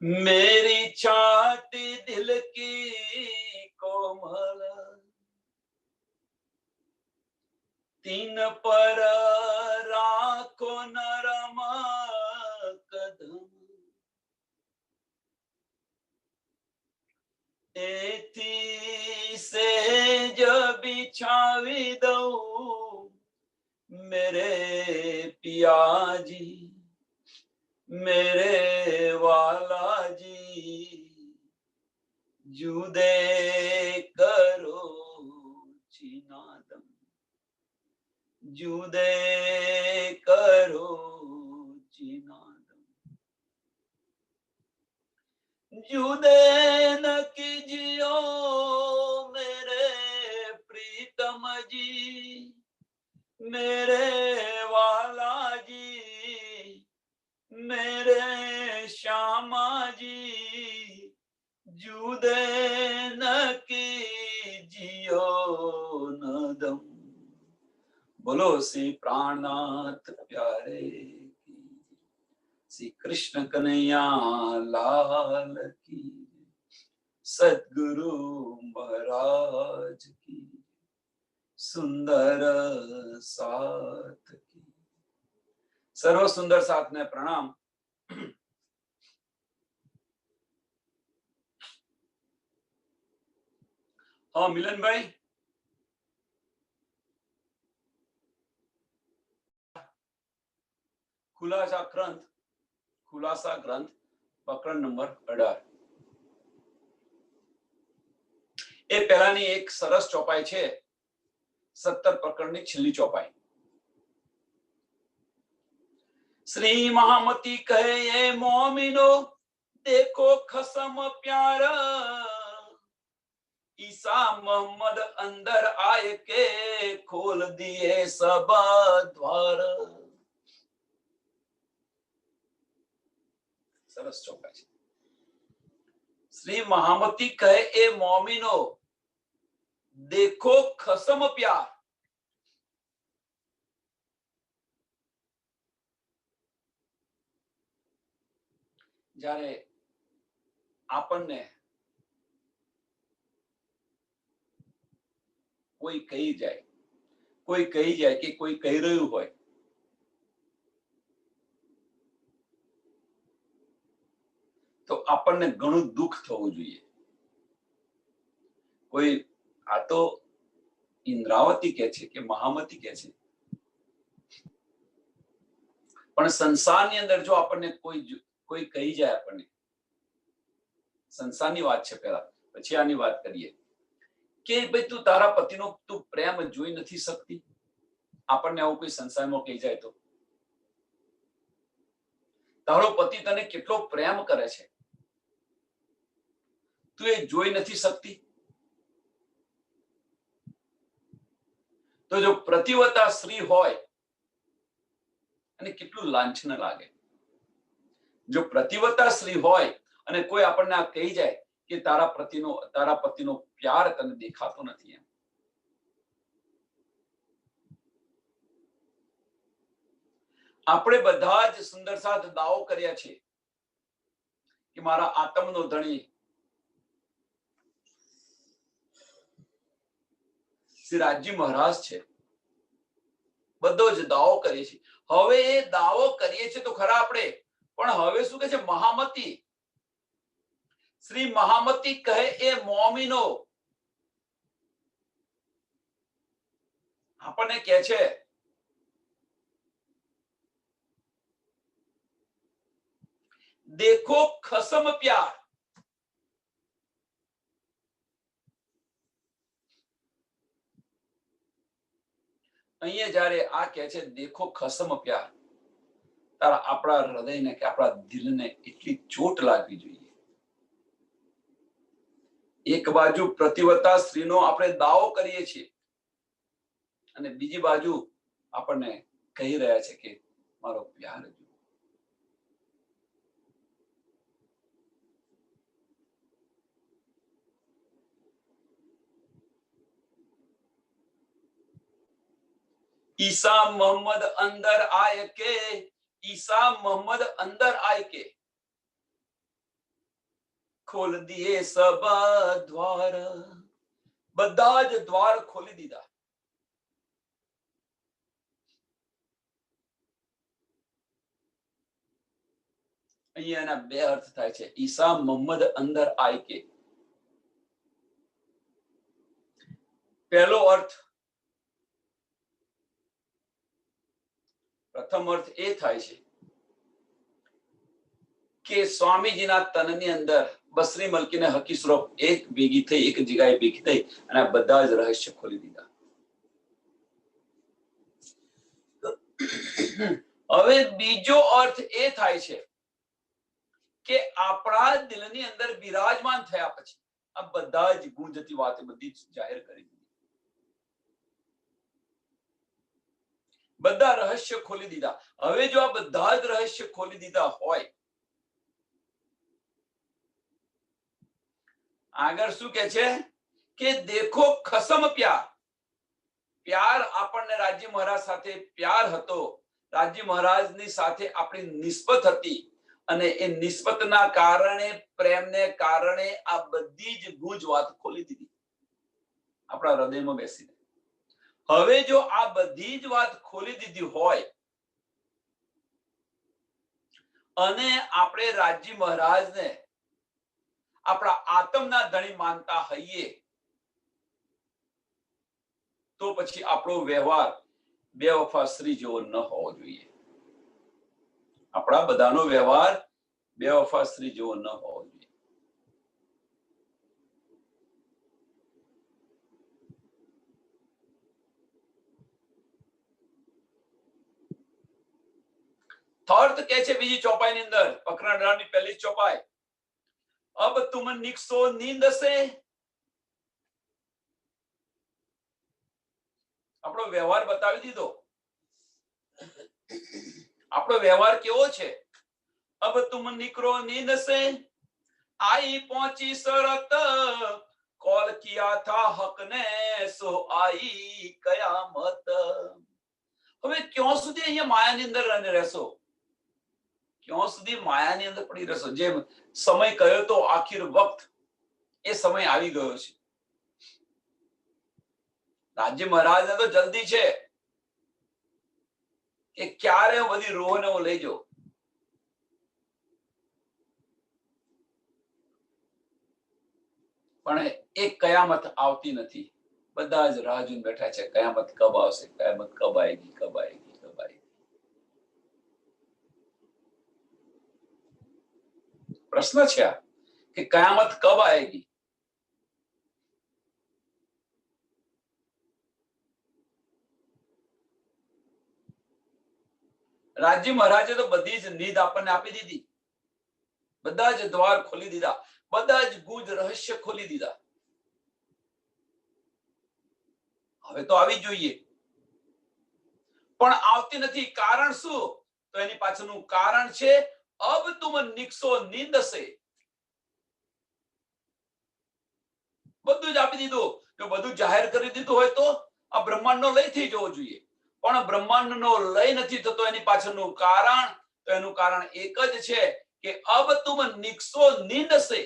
मेरी छाती दिल की कोमल, तीन पर राखो नरम कदम, एथी से जब बिछावी दऊं मेरे पिया जी, मेरे वाला जी, जुदे करो चिनादम, जुदे करो चिनादम, जुदे न कीजियो मेरे प्रीतम जी, मेरे वाला जी, मेरे श्यामा जी, जुदे न कीजियो नदम। बोलो श्री प्राणनाथ प्यारे की, श्री कृष्ण कन्हैया लाल की, सद्गुरु महाराज की, सुंदर साथ की। सर्व सुंदर साथ ने प्रणाम। हाँ मिलन भाई, खुलासा ग्रंथ प्रकरण नंबर 18 એ પહેલાની એક સરસ ચોપાઈ છે, 17 પ્રકરણની છેલ્લી ચોપાઈ। श्री महामती कहे ये मोमिनो देखो खसम प्यारा, ईसा मोहम्मद अंदर आए के खोल दिए सब द्वार। सरस चौपाई છે। श्री महामती कहे ए मोमिनो देखो खसम प्यार, જ્યારે આપણને કોઈ કહી જાય કે કોઈ કહી રહ્યું હોય તો આપણને ઘણું દુઃખ થવું જોઈએ। કોઈ આ તો ઇન્દ્રાવતી કહે છે કે મહામતી કહે છે, પણ સંસારની અંદર જો આપણને કોઈ કહી જાય, આપણને સંસારની વાત છે પહેલા, પછી આની વાત કરીએ કે ભાઈ તું તારા પતિનો તું પ્રેમ જોઈ નથી શકતી। આપણને આવું કોઈ સંસારમાં કહી જાય તો તારો પતિ તને કેટલો પ્રેમ કરે છે, તું એ જોઈ નથી શકતી। તો જો પ્રતિવતા સ્ત્રી હોય અને કેટલું લાંછન લાગે। જો પ્રતિવતા સ્ત્રી હોય અને કોઈ આપણને આ કહી જાય કે તારા પતિનો પ્યાર તને દેખાતો નથી એમ, આપણે બધા જ સુંદર સાથ દાવો કર્યા છે કે મારા આત્મનો ધણી શ્રી રાજજી મહારાજ છે, બધો જ દાવો કરીએ છીએ। હવે એ દાવો કરીએ છીએ તો ખરા આપણે, પણ હવે શું કહે છે મહામતી, શ્રી મહામતી કહે એ મોમિનો, આપણને કહે છે देखो खसम प्यार। અહીંયા જ્યારે આ કહે છે દેખો ખસમ પ્યાર, તારા આપણા હૃદયને કે આપણા દિલને એટલી ચોટ લાગવી જોઈએ। એક બાજુ પ્રતિવતા સ્ત્રીનો આપણે દાવો કરીએ છીએ અને બીજી બાજુ આપણને કહી રહ્યા છે કે મારો પ્યાર જો। ईसा मोहम्मद अंदर आए के, ईसा मोहम्मद अंदर आए के, ખોલ દિએ સબ દ્વાર, બધા જ દ્વાર ખોલી દીધા. અહીંયા એના બે અર્થ થાય છે. ઈસા મોહમ્મદ અંદર આય કે, પહેલો અર્થ, પ્રથમ અર્થ એ થાય છે કે સ્વામીજીના તનની અંદર બસરી મલકીને હકી સ્વરૂપ એક ભેગી થઈ, એક જગ્યાએ ભેગી થઈ અને બધા જ રહસ્ય ખોલી દીધા. હવે બીજો અર્થ એ થાય છે કે આપણા દિલની અંદર બિરાજમાન થયા પછી આ બધા જ ગુંજતી વાતો બધી જ જાહેર કરી દીધી, બધા રહસ્ય ખોલી દીધા. હવે જો આ બધા જ રહસ્ય ખોલી દીધા હોય, આગળ શું કે છે કે દેખો ખસમ પ્યાર, પ્યાર આપણને રાજ્ય મહારાજ સાથે પ્યાર હતો, રાજ્ય મહારાજની સાથે આપણી નિસ્બત હતી અને એ નિસ્બતના કારણે, પ્રેમને કારણે આ બધી જ ગુંજ વાત ખોલી દીધી આપણા હૃદયમાં બેસીને. હવે જો આ બધી જ વાત ખોલી દીધી હોય અને આપણે રાજ્ય મહારાજને આપણા આત્મના ધણી માનતા હોઈએ તો પછી આપણો વ્યવહાર બેવફા સ્ત્રી જેવો ન હોવો જોઈએ. આપણા બધાનો વ્યવહાર બેવફા સ્ત્રી જેવો ન હોવો જોઈએ. અર્થ કે છે બીજી ચોપાઈની અંદર, પકડાની પહેલી ચોપાઈ, અબ તુમ નિકસો નીંદ સે. આપણો વ્યવહાર બતાવી દીધો. આપણો વ્યવહાર કેવો છે? અબ તુમ નિકરો નીંદ સે, આઈ પહોંચી શરત, કોલ કિયા થા હક ને સો આઈ કયામત. હવે ક્યાં સુધી અહીંયા માયાની અંદર રહેશો? ક્યાં સુધી માયાની અંદર પડી રહેશો? જે સમય કયો તો આખિર વખત, એ સમય આવી ગયો છે. રાજ્ય મહારાજને તો જલ્દી છે કે ક્યારે બધી રોહને હું લઈ જાઉં. પણ એક કયામત આવતી નથી. બધા જ રાહ જોઈને બેઠા છે, કયામત કબ આવશે, કયામત કબ આएगी, કબ આएगी, કબ આएगी. પ્રશ્ન છે આ કે કયામત કબ આएगी. રાજ્ય મહારાજે તો બધી જ નીંદ આપણને આપી દીધી, બધા જ દ્વાર ખોલી દીધા, બધા જ ગુજ રહસ્ય ખોલી દીધા. હવે તો આવી જોઈએ, પણ આવતી નથી. કારણ શું? તો એની પાછળનું કારણ છે અબ તુમ નિકસો નીંદ સે. બધું જ આપી દીધું. જો બધું જાહેર કરી દીધું હોય તો આ બ્રહ્માંડનો લય થઈ જવો જોઈએ, પણ બ્રહ્માંડનો લય નથી થતો. એની પાછળનું કારણ, તો એનું કારણ એક જ છે કે અબ તુમ નિકસો નીંદ સે.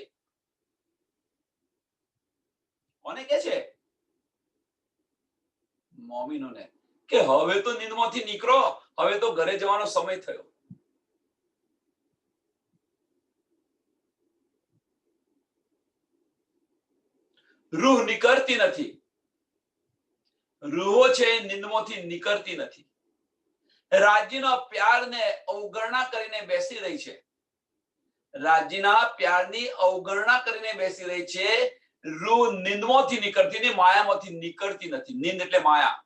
કોને કે છે? મોમીનોને, કે હવે તો નીંદમાંથી નીકળો, હવે તો ઘરે જવાનો સમય થયો. રૂહ નીકળતી નથી. રૂહો છે નીંદમાંથી નીકળતી નથી. રાજ્યના પ્યારને અવગણના કરીને બેસી રહી છે. રાજ્યના પ્યારની અવગણના કરીને બેસી રહી છે. રૂહ નીંદમાંથી નીકળતી નહીં, માયામાંથી નીકળતી નથી. નીંદ એટલે માયા,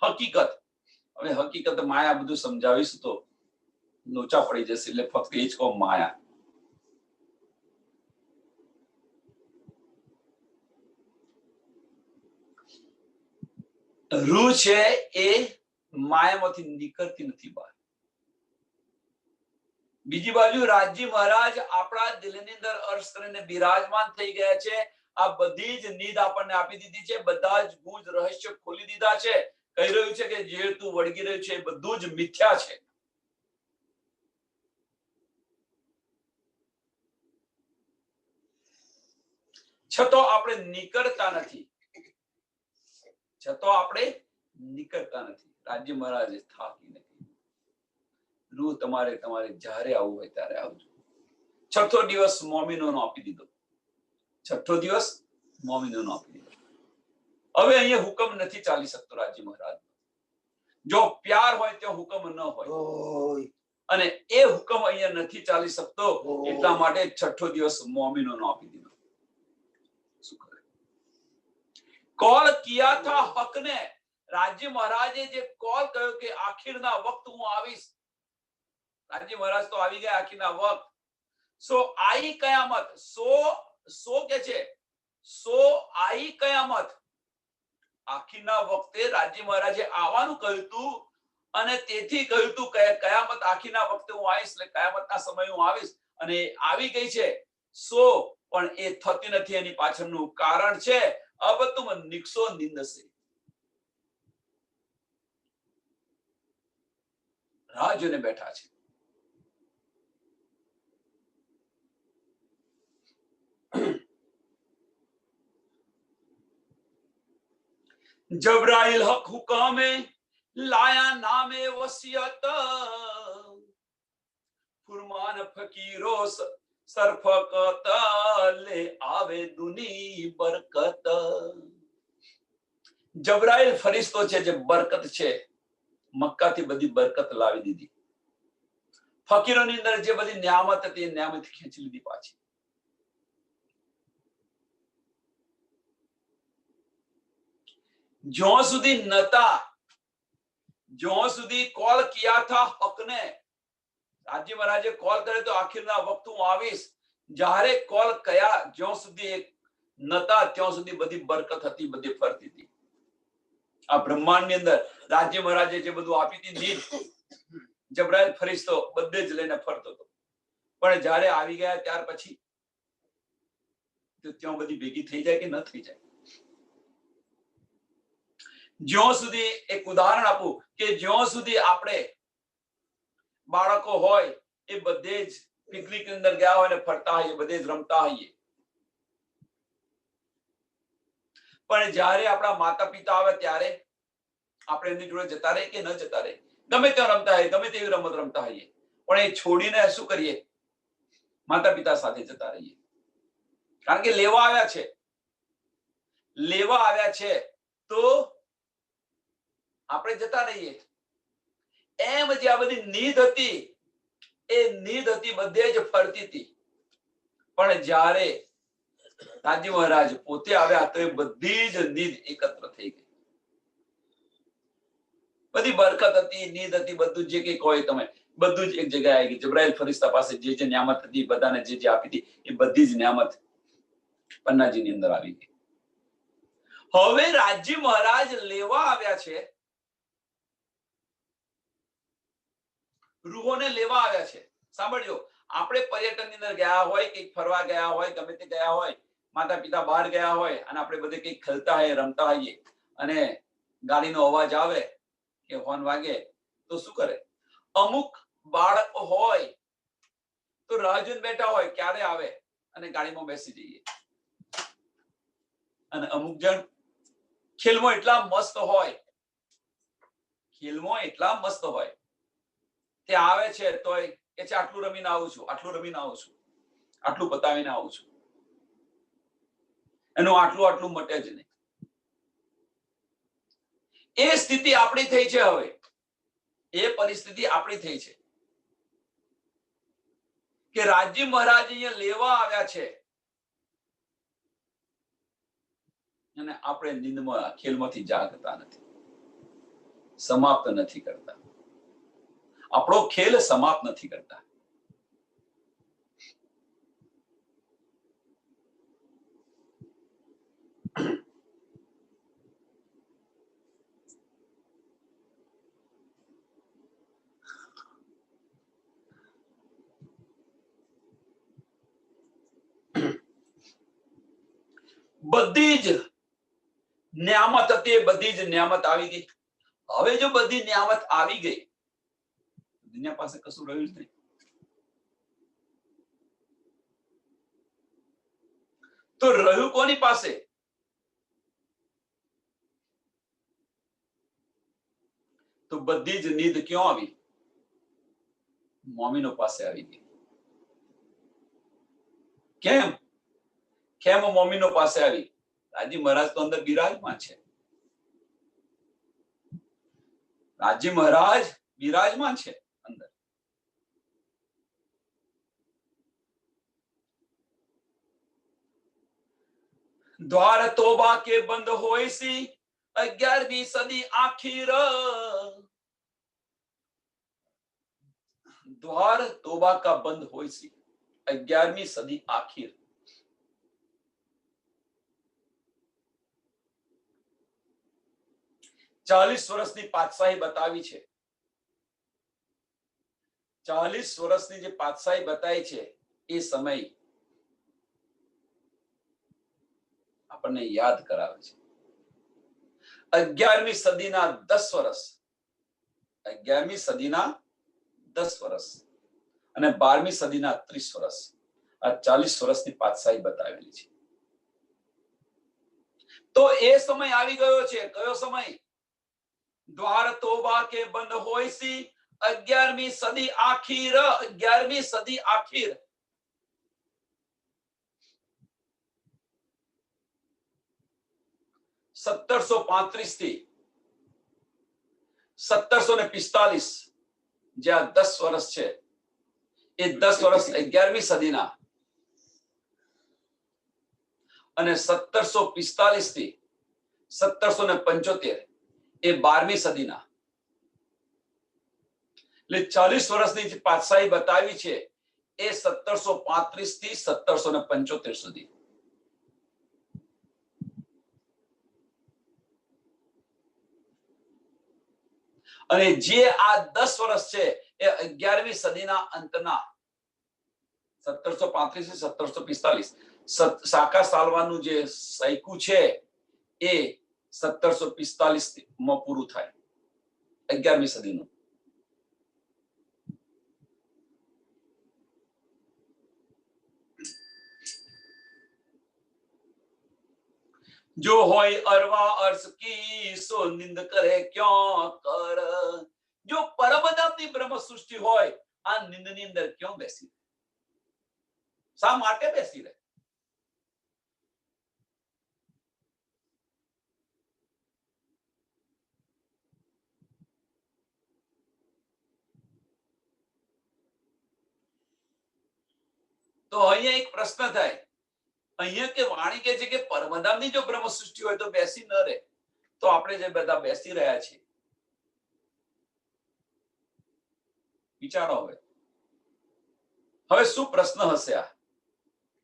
હકીકત. હવે હકીકત માયા બધું સમજાવીશ તો લોચા પડી જશે, એટલે ફક્ત એ જ કહો, માયા. રૂહ છે એ માયામાંથી નીકળતી નથી બહાર. બીજી બાજુ રાજ્ય મહારાજ આપણા દિલની અંદર અર્શ કરીને બિરાજમાન થઈ ગયા છે. આ બધી જ નીંદ આપણને આપી દીધી છે, બધા જ ગુજ રહસ્ય ખોલી દીધા છે. કહી રહ્યું છે કે જે તું વળગી રહ્યું છે એ બધું જ મિથ્યા છે. છતો આપણે નીકળતા નથી. રાજ્ય મહારાજે થાકી નથી. રૂ તમારે જ્યારે આવવું હોય ત્યારે આવજો. છઠ્ઠો દિવસ મોમીનોનો આપી દીધો. હવે અહીંયા હુકમ નથી ચાલી શકતો રાજ્ય મહારાજ. જો પ્યાર હોય તો હુકમ ન હોય, અને એ હુકમ અહીંયા નથી ચાલી શકતો, એટલા માટે છઠ્ઠો દિવસ મોમીનોનો આપી દીધો. શું કરે? કોલ કિયા થા હકને. રાજ્ય મહારાજે જે કોલ કર્યો કે આખીરના વખત હું આવીશ. રાજ્ય મહારાજ તો આવી ગયા આખીરના વખત. સો આઈ કયામત. સો કે છે સો આઈ કયામત. આખીરના વખતે રાજ્ય મહારાજે આવવાનું કહ્યું હતું, અને તેથી કહ્યું હતું કે કયામત આખીના વખતે હું આવીશ, એટલે કયામતના સમયે હું આવીશ, અને આવી ગઈ છે. સો પણ એ થતી નથી. એની પાછળનું કારણ છે અબ તુમ નિકસો નિંદસે. રાહ જોઈને બેઠા છે. जबराइल हक हुकामे लाया नामे वसियत फुरमान फकीरो सरफकत ले आवे दुनी बरकत. જબરાઈલ ફરિશ્તો છે જે બરકત છે, મક્કાથી બધી બરકત લાવી દીધી. ફકીરોની અંદર જે બધી નિયામત હતી એ નિયામત ખેંચી લીધી પાછી. જ્યાં સુધી નતા, જ્યાં સુધી કોલ કિયા થા હકને, રાજ્ય મહારાજે કોલ કર્યો તો આખીરના વખત હું આવીશ. જ્યારે કોલ કયા જ્યાં સુધી નતા ત્યાં સુધી બધી બરકત હતી, બધી ફરતી હતી. આ બ્રહ્માંડની અંદર રાજ્ય મહારાજે જે બધું આપી હતી નીડ, જબરાઈલ ફરિશ્તો બધે જ લઈને ફરતો હતો. પણ જ્યારે આવી ગયા ત્યાર પછી ત્યાં બધી ભેગી થઈ જાય કે ન થઈ જાય. જ્યાં સુધી, એક ઉદાહરણ આપું કે જ્યાં સુધી આપણે બાળકો હોય એ બધે જ પિકનિક અંદર ગયા હોય ને ફરતા હોઈએ, બધે જ રમતા હોઈએ. પણ જ્યારે આપણા માતા પિતા આવે ત્યારે આપણે એમની જોડે જતા રહીએ કે ન જતા રહીએ, ગમે ત્યાં રમતા હોઈએ, ગમે તેવી રમત રમતા હોઈએ, પણ એ છોડીને શું કરીએ? માતા પિતા સાથે જતા રહીએ. કારણ કે લેવા આવ્યા છે તો આપણે જતા રહીએ. એમ જે આ બધી નીડ હતી એ નીડ હતી બધે જ ફરતી હતી. પણ જ્યારે રાજ્ય મહારાજ પોતે આવ્યા તો એ બધી જ નીડ એકત્ર થઈ ગઈ. બધી બરકત હતી, નીડ હતી, બધું જે કંઈક હોય તમે બધું જ એક જગ્યાએ આવી ગઈ. જબરાઈલ ફરિશ્તા પાસે જે જે નિયામત હતી, બધાને જે જે આપી હતી એ બધી જ નિયામત પન્નાજીની અંદર આવી ગઈ. હવે રાજ્ય મહારાજ લેવા આવ્યા છે, રૂહોને લેવા આવ્યા છે. સાંભળજો, આપણે પર્યટનની અંદર ગયા હોય, કંઈક ફરવા ગયા હોય, ગમે તે ગયા હોય, માતા પિતા બહાર ગયા હોય અને આપણે બધે કંઈક ખેલતા હોઈએ, રમતા હોઈએ અને ગાડીનો અવાજ આવે કે હોર્ન વાગે તો શું કરે? અમુક બાળક હોય તો રાહ જોઈને બેઠા હોય ક્યારે આવે અને ગાડીમાં બેસી જઈએ. અને અમુક જણ ખેલમાં એટલા મસ્ત હોય, તે આવે છે તોય કે છે આટલું રમીને આવું છું, આટલું બતાવીને આવું છું. એનું આટલું મટે જ નહીં. એ સ્થિતિ આપણી થઈ છે. હવે એ પરિસ્થિતિ આપણી થઈ છે કે રાજ્ય મહારાજ અહીંયા લેવા આવ્યા છે અને આપણે નિંદમાં, ખેલમાંથી જાગતા નથી, સમાપ્ત નથી કરતા. આપણો ખેલ સમાપ્ત નથી કરતા. બધી જ નિયામત હતી એ બધી જ નિયામત આવી ગઈ. હવે જો બધી નિયામત આવી ગઈ, દુનિયા પાસે કશું રહ્યું જ નહીં. તો રહ્યું કોની પાસે? તો બધી જ નીંદ ક્યાં આવી? મોમીનો પાસે આવી ગઈ. કેમ કેમ મોમીનો પાસે આવી? રાજી મહારાજ તો અંદર બિરાજમાન છે. રાજી મહારાજ બિરાજમાન છે અંદર. દ્વાર તોબા કે બંધ હોય સી 11મી સદી આખીર. द्वार तोबा का बंद હોય સી 11મી સદી આખીર. ચાલીસ વર્ષની પાતશાહી બતાવી છે. 40 વર્ષની જે પાતશાહી બતાવી છે એ સમય આપણને યાદ કરાવે છે. 11મી સદીના 10 વર્ષ, 11મી સદીના 10 વર્ષ અને 12મી સદીના 30 વર્ષ, આ 40 વર્ષની પાતશાહી બતાવેલી છે. તો એ સમય આવી ગયો છે. કયો સમય? દ્વાર તોબા કે બંધ હોય સી 11મી સદી આખીર. 11મી સદી આખીર. ₹1735 થી 1745 જે આ 10 વર્ષ છે એ 10 વર્ષ 11મી સદીના અને 1745 થી 1775 એ 12મી સદીના. એટલે 40 વર્ષની જે પાતશાહી બતાવી છે એ 1735 થી 1775 સુધી. અને જે આ 10 વર્ષ છે એ 11મી સદીના અંતના 1735 થી 1745 સાકા સાલવાનું જે સૈકું છે એ 1745 માં પૂરું થાય, 11મી સદીનું. જો હોય અરવા અર્શ કી સો નિંદ કરે ક્યાં કર. જો પરમધામની બ્રહ્મ સૃષ્ટિ હોય આ નિંદની અંદર ક્યાં બેસી રહે? શા માટે બેસી રહે? તો અહીંયા એક પ્રશ્ન થાય. અહીંયા કે વાણી કે છે કે પરમધામની જો બ્રહ્મ સૃષ્ટિ હોય તો બેસી ન રહે. તો આપણે જે બધા બેસી રહ્યા છીએ, વિચારો હવે. હવે શું પ્રશ્ન હશે આ?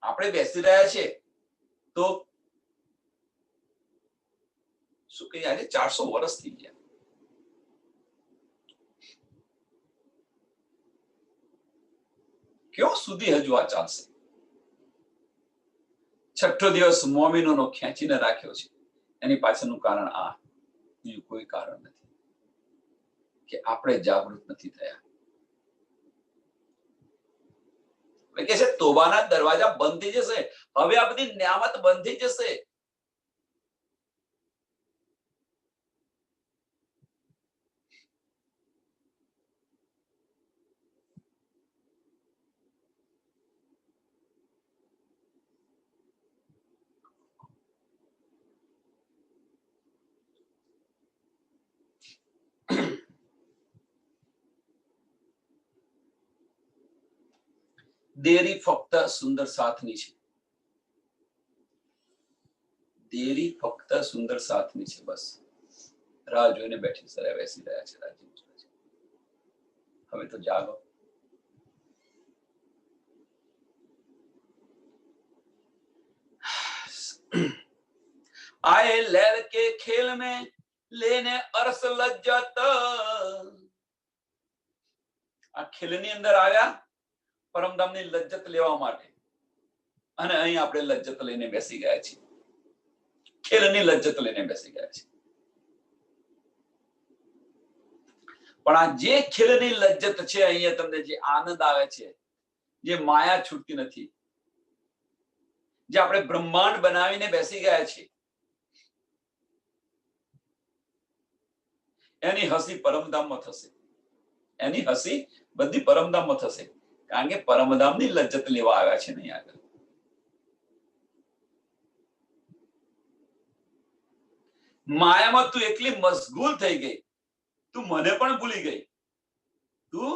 આપણે બેસી રહ્યા છીએ તો શું કહીએ? આજે 400 વર્ષ થઈ ગયા. ક્યાં સુધી હજુ આ ચાલશે? છઠ્ઠો દિવસ મોમીનોનો ખેંચીને રાખ્યો છે. એની પાછળનું કારણ આ, બીજું કોઈ કારણ નથી કે આપણે જાગૃત નથી થયા. કે છે તોબાના દરવાજા બંધ થઈ જશે. હવે આ બધી નિયામત બંધ થઈ જશે. દેરી ફક્ત સુંદર સાથની છે. દેરી ફક્ત સુંદર સાથની છે. બસ રાહ જોઈને બેઠી સરે બેસી રહ્યા છે. રાજી હવે તો જાગો. आए लैल के खेल में लेने अरस लज्जत. આ ખેલની અંદર આવ્યા પરમધામની લજ્જત લેવા માટે, અને અહીં આપણે લજ્જત લઈને બેસી ગયા છીએ. ખેલની લજ્જત લઈને બેસી ગયા છીએ. પણ આ જે ખેલની લજ્જત છે, અહીંયા તમને જે આનંદ આવે છે, જે માયા છૂટતી નથી, જે આપણે બ્રહ્માંડ બનાવીને બેસી ગયા છીએ, એની હસી પરમધામમાં થશે. એની હસી બધી પરમધામમાં થશે, કારણ કે પરમધામની લજ્જત લેવા આવ્યા છે નહીં આગળ. માયામાં તું એટલી મશગુલ થઈ ગઈ, તું મને પણ ભૂલી ગઈ. તું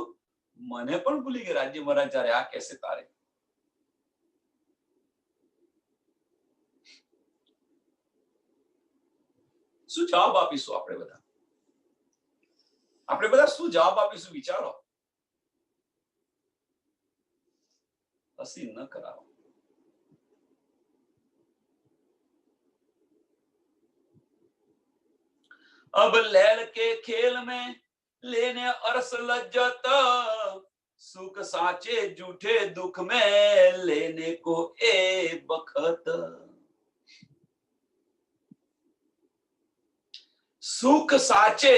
મને પણ ભૂલી ગઈ રાજ્ય મહારાજ જયારે આ કહેશે તારે. શું જવાબ આપીશું આપણે બધા? આપણે બધા શું જવાબ આપીશું વિચારો. હસી ન કરાવો. अब लैल के खेल में लेने अरस लज्जत, सुख साचे झूठे दुख में लेने को ए बखत. सुख साचे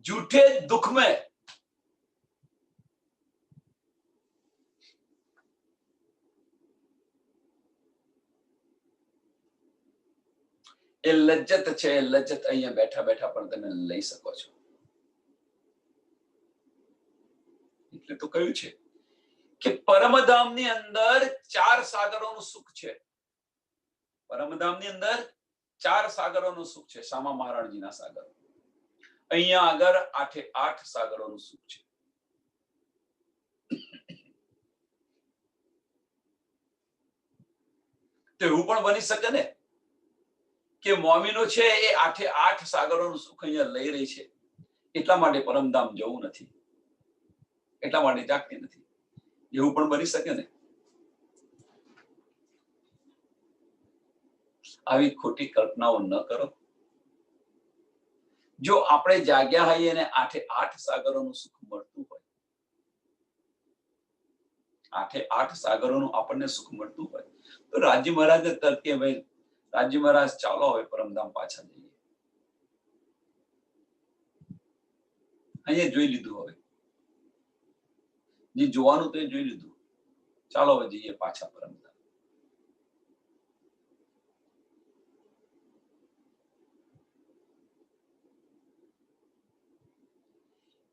झूठे दुख में એ લજ્જત છે. લજ્જત અહીંયા બેઠા બેઠા પણ તમે લઈ શકો છો. એટલે તો કહ્યું છે કે પરમધામની અંદર 4 સાગરોનું સુખ છે. પરમધામની અંદર 4 સાગરોનું સુખ છે. શામા મહારાજજીના સાગરો. અહીંયા આગળ 8 સાગરોનું સુખ છે. તો એવું પણ બની શકે ને કે મોમીનો છે એ 8 સાગરોનું સુખ અહીંયા લઈ રહી છે, એટલા માટે પરમધામ જવું નથી, એટલા માટે જાગતી નથી. એવું પણ બની શકે ને. આવી ખોટી કલ્પનાઓ ન કરો. જો આપણે જાગ્યા હોઈએ અને 8 સાગરોનું સુખ મળતું હોય, 8 સાગરોનું આપણને સુખ મળતું હોય, તો રાજ્ય મહારાજ તરકે ભાઈ રાજ્ય મહારાજ ચાલો હવે પરમધામ પાછા જઈએ. અહીંયા જોઈ લીધું, હવે જે જોવાનું તો એ જોઈ લીધું. ચાલો હવે જઈએ પાછા પરમધામ.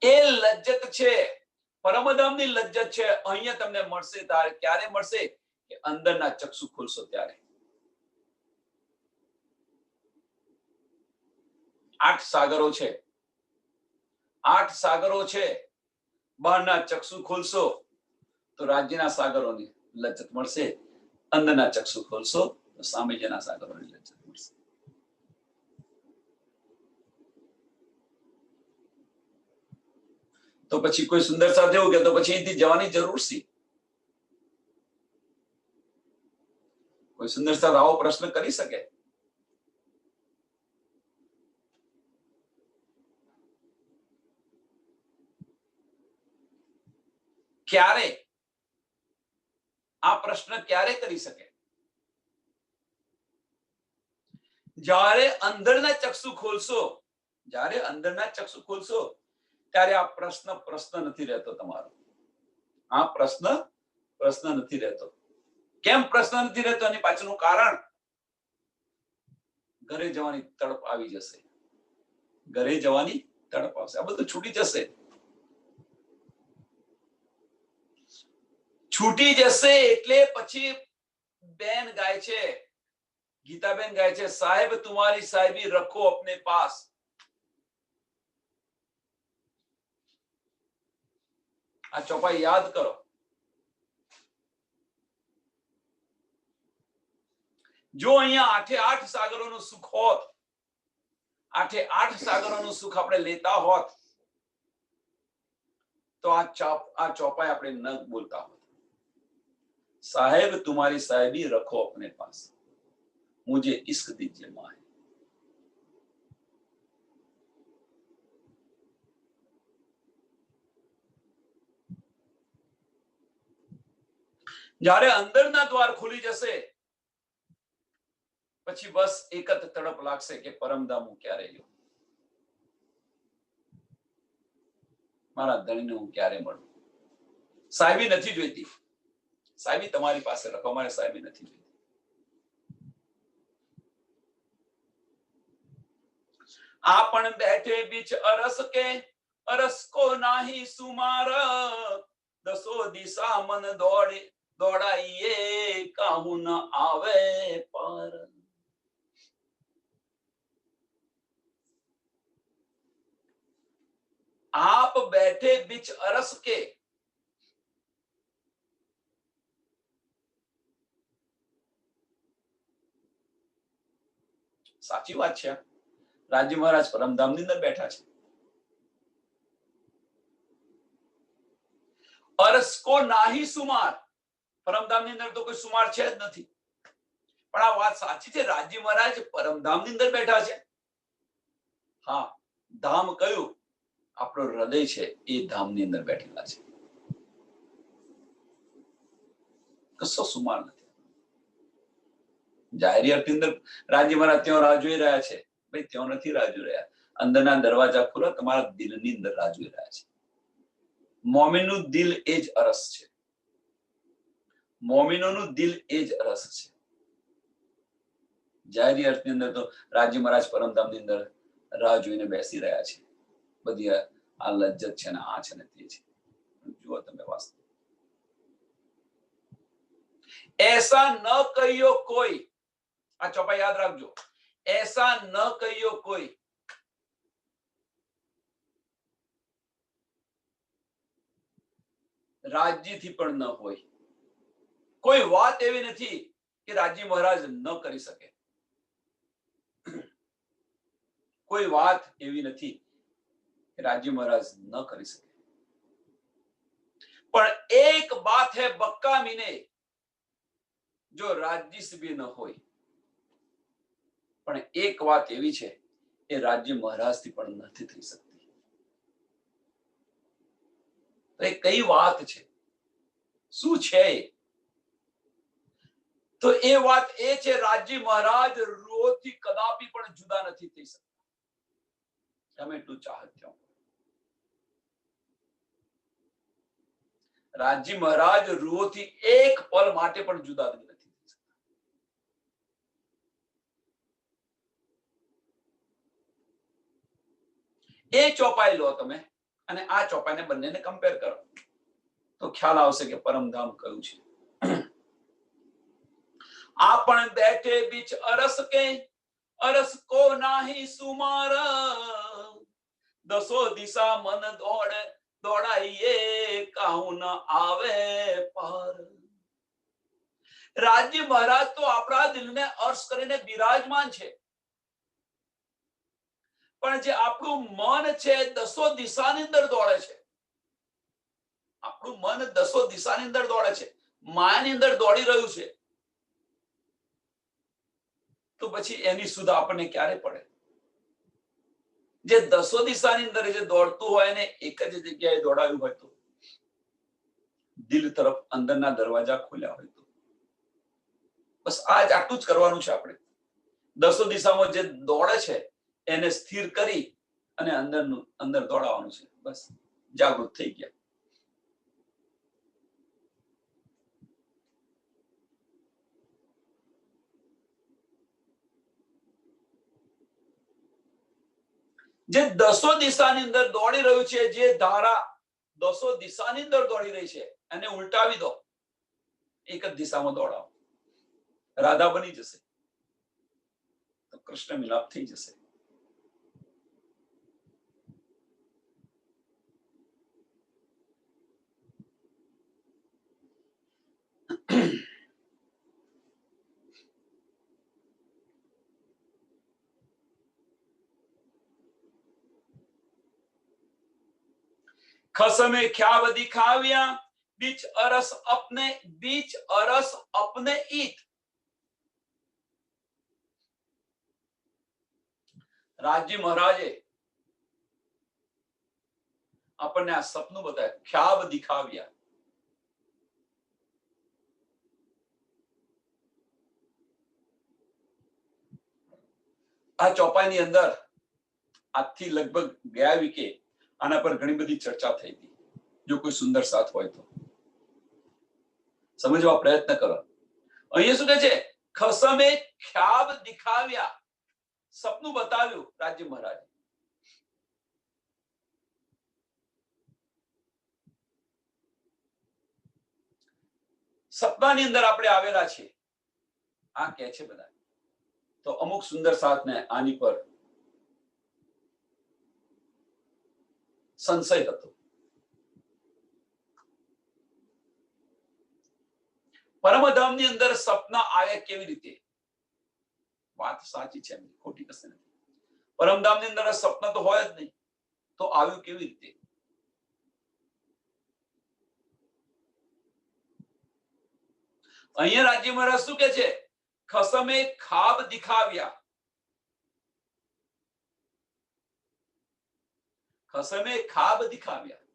એ લજ્જત છે, પરમધામની લજ્જત છે. અહીંયા તમને મળશે. તારે ક્યારે મળશે? કે અંદરના ચક્ષુ ખુલશો ત્યારે. 8 સાગરો છે, 8 સાગરો છે. બહારના ચક્ષુ ખોલશો તો રાજ્યના સાગરોની લજ્જત મળશે. અંદરના ચક્ષુ ખોલશો તો સામ્રાજ્યના સાગરોની લજ્જત મળશે. તો પછી કોઈ સુંદર સાથે એવું કે તો પછી અહીંથી જવાની જરૂર છે? કોઈ સુંદર સાથે આવો પ્રશ્ન કરી શકે? ક્યારે આ પ્રશ્ન ક્યારે કરી શકે? જ્યારે અંદરના ચક્ષુ ખોલશો, જ્યારે અંદરના ચક્ષુ ખોલશો ત્યારે આ પ્રશ્ન નથી રહેતો તમારો. આ પ્રશ્ન નથી રહેતો. કેમ પ્રશ્ન નથી રહેતો? એની પાછળનું કારણ ઘરે જવાની તડપ આવી જશે. ઘરે જવાની તડપ આવશે. આ બધું છૂટી જશે. છૂટી જશે એટલે પછી બેન ગાય છે, ગીતાબેન ગાય છે, સાહેબ તુમારી સાહેબી રખો અપને પાસ. આ ચોપાઈ યાદ કરો. જો અહીંયા 8 સાગરોનું સુખ હોત, 8 સાગરોનું સુખ આપણે લેતા હોત તો આ ચોપાઈ આપણે ન બોલતા હોત. साहेब तुम्हारी साहेबी रखो अपने पास, मुझे इश्क दीजिए माए. જ્યારે અંદરના દ્વાર ખુલી જશે પછી બસ એક જ તડપ લાગશે કે પરમધામ હું ક્યારે ગયો, મારા ધણીને હું ક્યારે મળું. સાહેબી નથી જોઈતી. સાહેબી તમારી પાસે રાખો, અમારે સાહેબી નથી જોઈતી. આપણ બેઠે બીચ અરસ કે અરસ કો નાહી સુમાર, દસો દિશા મન દોડાઈએ કાહુ ન આવે પર. આપ બેઠે બીચ અરસ કે, સાચી વાત છે. રાજી મહારાજ પરમધામ ની અંદર બેઠા છે. અરસ કો નાહી સુમાર, પરમધામ ની અંદર તો કોઈ સુમાર છે જ નથી. પણ આ વાત સાચી છે, રાજી મહારાજ પરમધામ ની અંદર બેઠા છે. હા, ધામ કયું? આપણો હૃદય છે એ ધામ ની અંદર બેઠેલા છે. કશો સુમાર નથી. જાહેરી અર્થની અંદર રાજી મહારાજ ત્યાં રાહ જોઈ રહ્યા છે. ભાઈ ત્યાં નથી રાહ જોઈ રહ્યા, અંદરના દરવાજા ખુલો, તમારા દિલની અંદર રાહ જોઈ રહ્યા છે. મોમીનનું દિલ એ જ અરસ છે. મોમીનોનું દિલ એ જ અરસ છે. જાહેરી અર્થની અંદર તો રાજી મહારાજ પરમધામની અંદર રાહ જોઈને બેસી રહ્યા છે. બધી આ લજ્જત છે ને આ છે ને તે છે. જુઓ તમે વાસ્તવ. ऐसा न कहियो कोई, આ ચોપા યાદ રાખજો. ऐसा न कहियो कोई, રાજ્યથી પણ ન હોય. કોઈ વાત એવી નથી કે રાજી મહારાજ ન કરી શકે. કોઈ વાત એવી નથી કે રાજી મહારાજ ન કરી શકે. પણ એક બાત હૈ બક્કા મીને, જો રાજ્ય से भी ન હોય. પણ એક વાત એવી છે એ રાજ્ય મહારાજથી પણ નથી થઈ શકતી. તો એ કઈ વાત છે? શું છે? તો એ વાત એ છે, રાજ્ય મહારાજ રૂહથી કદાપી પણ જુદા નથી થઈ શકતા. તમે એટલું ચાહત જાઓ. રાજ્ય મહારાજ રૂહથી એક પલ માટે પણ જુદા નથી થઈ શકતા. એ ચોપાઈ લો તમે અને આ ચોપાઈને બંનેને કમ્પેર કરો તો ખ્યાલ આવશે કે પરમધામ કયું છે. આપણ બેઠે બીચ અરસ કે અરસ કો નાહી સુમાર, દસો દિશા મન દોડાઈએ કાહુ ન આવે પાર. રાજ્ય મહારાજ તો આપણા દિલને અર્શ કરીને બિરાજમાન છે. પણ જે આપણું મન છે દસો દિશાની અંદર દોડે છે. આપણું મન દસો દિશાની અંદર દોડે છે, માયાની અંદર દોડી રહ્યું છે. તો પછી એની સુધ આપણને ક્યારે પડે? જે દસો દિશાની અંદર જે દોડતું હોય ને એક જ જગ્યાએ દોડાયું હોય તો, દિલ તરફ અંદરના દરવાજા ખોલ્યા હોય તો, બસ આજ આટલું જ કરવાનું છે આપણે. દસો દિશામાં જે દોડે છે એને સ્થિર કરી અને અંદર દોડાવવાનું છે. બસ જાગૃત થઈ ગયા. જે દસો દિશાની અંદર દોડી રહ્યું છે, જે ધારા દસો દિશાની અંદર દોડી રહી છે, એને ઉલટાવી દો, એક જ દિશામાં દોડાવો. રાધા બની જશે તો કૃષ્ણ મિલાપ થઈ જશે. ખસમે ખ્યાબ દિખાવ્યા, બીચ અરસ અપને ઈત. રાજ્ય મહારાજે આપણને આ સપનું બતાવ્યું, ખ્યાબ દિખાવ્યા. આ ચોપાઈની અંદર આજથી લગભગ ગયા વીકે આના પર ઘણી બધી ચર્ચા થઈ હતી. જો કોઈ સુંદર સાથ હોય તો સમજવા પ્રયત્ન કરો. અહીંયા શું કહે છે? ખસમે ખ્યાબ દિખાવ્યા, સપનું બતાવ્યું રાજ્ય મહારાજ. સપનાની અંદર આપણે આવેલા છીએ, આ કે છે બધા. તો અમુક સુંદર સાથને આની પર સંશય હતો. પરમધામની અંદર સપના આવે કેવી રીતે? વાત સાચી છે, ખોટી કશે નથી. પરમધામની અંદર સપના તો હોય જ નહીં, તો આવ્યું કેવી રીતે? અહીંયા રાજ્ય મહારાજ શું કે છે? ખસમે ખાબ દિખાવ્યા. ખસમે ખાબ દિખાવ્યા.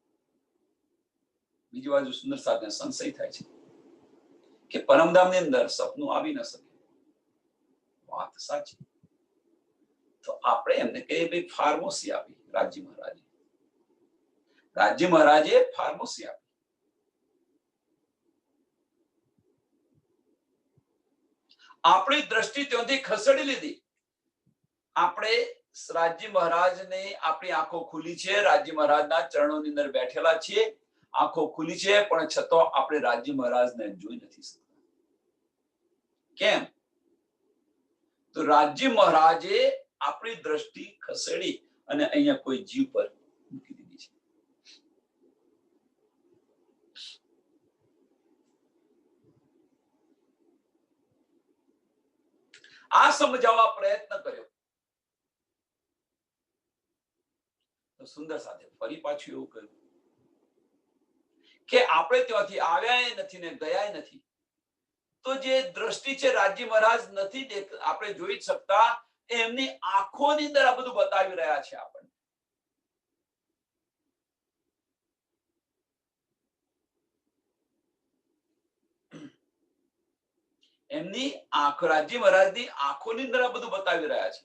બીજી બાજુ સુંદર સાથે સંશય થાય છે કે પરમધામની અંદર સપનું આવી ન શકે. વાત સાચી. તો આપણે એમને કહીએ ભાઈ ફાર્મસી આપી રાજ્ય મહારાજે. રાજ્ય મહારાજે ફાર્મસી આપી. આપણી દ્રષ્ટિ ત્યાંથી ખસેડી લીધી. આપણે રાજ્ય મહારાજને આપણી આંખો ખુલી છે, રાજ્ય મહારાજના ચરણોની અંદર બેઠેલા છીએ, આંખો ખુલી છે, પણ છતાં આપણે રાજ્ય મહારાજને જોઈ નથી શકતા. કેમ? તો રાજ્ય મહારાજે આપણી દ્રષ્ટિ ખસેડી અને અહીંયા કોઈ જીવ પર મૂકી દીધી છે. આ સમજાવવા પ્રયત્ન કર્યો. તો સુંદર સાથે ફરી પાછું એવું કહ્યું કે આપણે ત્યાંથી આવ્યા નથી ને ગયા નથી. તો જે દ્રષ્ટિ છે રાજ્ય મહારાજ નથી આપણે જોઈ શકતા, એમની આંખોની અંદર આ બધું બતાવી રહ્યા છે આપણને. એમની આંખો, રાજ્ય મહારાજની આંખોની અંદર આ બધું બતાવી રહ્યા છે.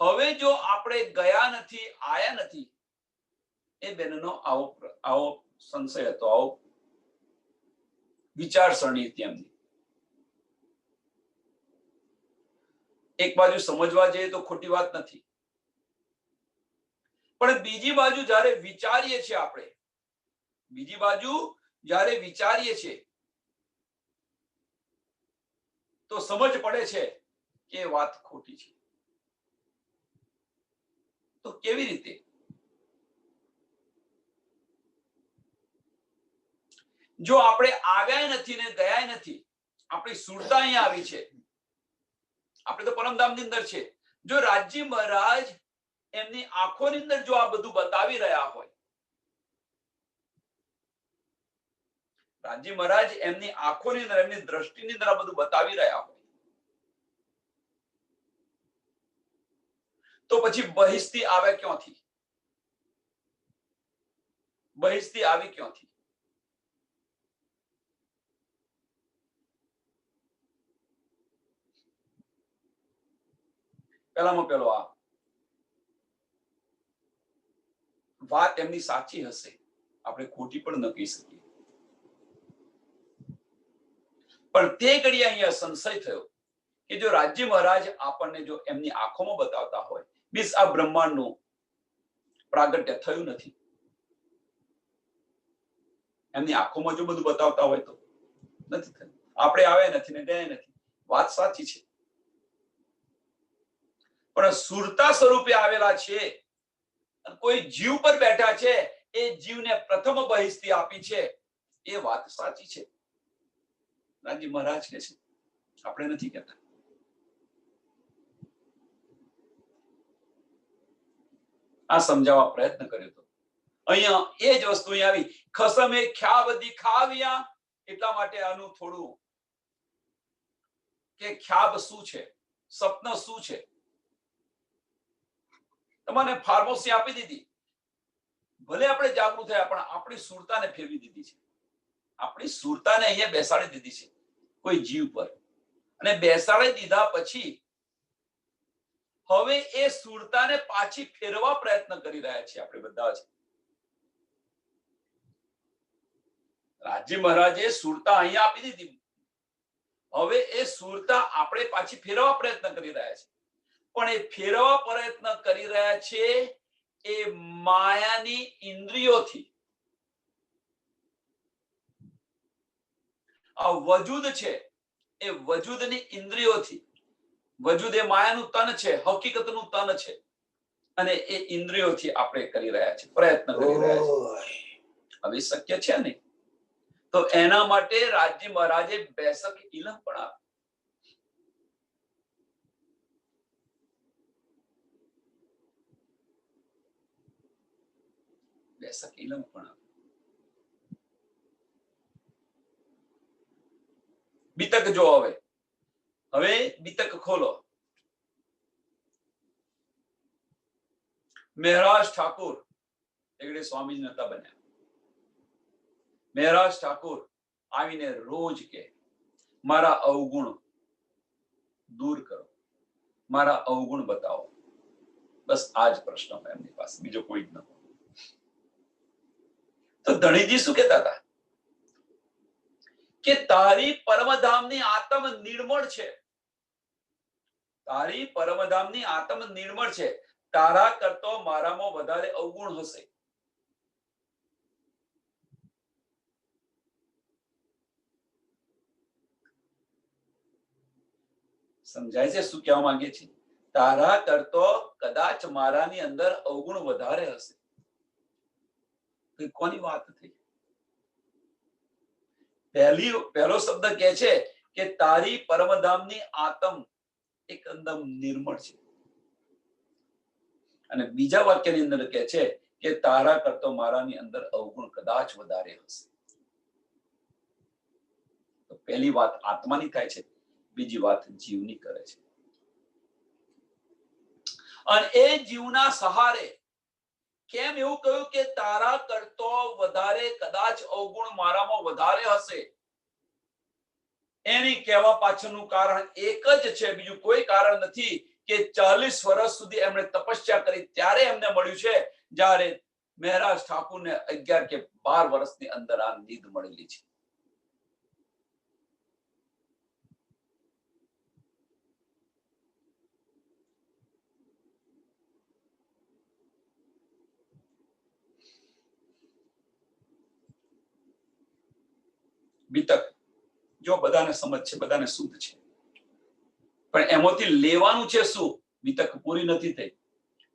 હવે જો આપણે ગયા નથી, આયા નથી, એ બેનનો આવો સંશય હતો, આવો વિચારસરણી હતી એમની. એક બાજુ સમજવા જઈએ તો ખોટી વાત નથી, પણ બીજી બાજુ જ્યારે વિચારીએ છીએ આપણે, બીજી બાજુ જ્યારે વિચારીએ છીએ તો સમજ પડે છે કે વાત ખોટી છે. તો કેવી રીતે? જો આપણે આવ્યા નથી ને ગયા નથી, આપણી સુરતા અહીંયા આવી છે, આપણે તો પરમધામની અંદર છે. જો રાજ્ય મહારાજ એમની આંખોની અંદર જો આ બધું બતાવી રહ્યા હોય, રાજ્ય મહારાજ એમની આંખોની અંદર, એમની દ્રષ્ટિની અંદર આ બધું બતાવી રહ્યા હોય, તો પછી બહિષ્ઠી આવે ક્યાંથી? બહિષ્ઠી આવી ક્યાંથી? પહેલામાં પહેલો આ વાત એમની સાચી હશે, આપણે ખોટી પણ ન કહી શકીએ. પણ તે ઘડીએ અહીંયા સંશય થયો કે જો રાજ્ય મહારાજ આપણને જો એમની આંખોમાં બતાવતા હોય, મીન્સ આ બ્રહ્માંડનું પ્રાગટ્ય થયું નથી, એમની આંખોમાં જો બધું બતાવતા હોય તો નથી થયું. આપણે આવ્યા નથી ને ગયા નથી, વાત સાચી છે, પણ સુરતા સ્વરૂપે આવેલા છે, કોઈ જીવ પર બેઠા છે, એ જીવને પ્રથમ બહિષ્ઠી આપી છે, એ વાત સાચી છે. રાજ્ય મહારાજ કે છે, આપણે નથી કહેતા. આ સમજાવવા પ્રયત્ન કર્યો હતો. અહીંયા એ જ વસ્તુ અહીં આવી. ખસમે ખ્યાબ દિખાવ્યા, એટલા માટે આનું થોડું કે ખ્યાબ શું છે, સપન શું છે, તમને ફાર્મસી આપી દીધી. ભલે આપણે જાગૃત થયા, પણ આપણી સુરતાને ફેરવી દીધી છે. આપણી સુરતાને અહીંયા બેસાડી દીધી છે કોઈ જીવ પર, અને બેસાડી દીધા પછી હવે એ સુરતાને પાછી ફેરવા પ્રયત્ન કરી રહ્યા છીએ આપણે બધા જ. રાજી મહારાજે સુરતા અહીંયા આપી દીધી. હવે એ સુરતા આપણે પાછી ફેરવવા પ્રયત્ન કરી રહ્યા છે, પણ એ ફેરવવા પ્રયત્ન કરી રહ્યા છે એ માયાની ઇન્દ્રિયોથી. આ વજૂદ છે એ વજૂદની ઇન્દ્રિયોથી. વજૂદ એ માયાનું તન છે, હકીકતનું તન છે, અને એ ઇન્દ્રિયોથી આપણે કરી રહ્યા છે, પ્રયત્ન કરી રહ્યા છે. હવે શક્ય છે ને, તો એના માટે રાજી મહારાજે બેસક ઇલમ પણ આપી. બેસક ઇલમ પણ આપી. બીતક જો હવે બીતક ખોલો. મહેરાજ ઠાકુર એગડે સ્વામીજી નતા બન્યા. મહેરાજ ઠાકુર આવીને રોજ કે મારા અવગુણ દૂર કરો, મારા અવગુણ બતાવો. બસ આ જ પ્રશ્ન હોય એમની પાસે, બીજો કોઈ જ ન હોય. તો ધણીજી શું કહેતા હતા કે તારી પરમધામની આત્મ નિર્મળ છે, તારી પરમધામની આત્મ નિર્મળ છે, તારા કરતો મારામાં વધારે અવગુણ હશે. સમજાય છે શું કહેવા માંગે છે? તારા કરતો કદાચ મારાની અંદર અવગુણ વધારે હશે. કોની વાત થઈ? પહેલો શબ્દ કહે છે કે તારી પરમધામની આત્મ એકદમ નિર્મળ છે, અને બીજા વાક્યની અંદર કહે છે કે તારા કરતો મારાની અંદર અવગુણ કદાચ વધારે હશે. તો પહેલી વાત આત્માની થાય છે, બીજી વાત જીવની કરે છે. અને એ જીવના સહારે કેમ એવું કહ્યું કે તારા કરતો વધારે કદાચ અવગુણ મારામાં વધારે હશે? એની કહેવા પાછળનું કારણ એક જ છે, બીજું કોઈ કારણ નથી. કે 40 વર્ષ સુધી એમણે તપસ્યા કરી, ત્યારે એમને મળ્યું છે જ્યારે મહેરાજ ઠાકુરને 11 કે 12 વર્ષની અંદર આ નિધ મળેલી છે. બીતક જો બધાને સમજ છે, બધાને શુદ્ધ છે, પણ એમાંથી લેવાનું છે શું? બીતક પૂરી નથી થઈ,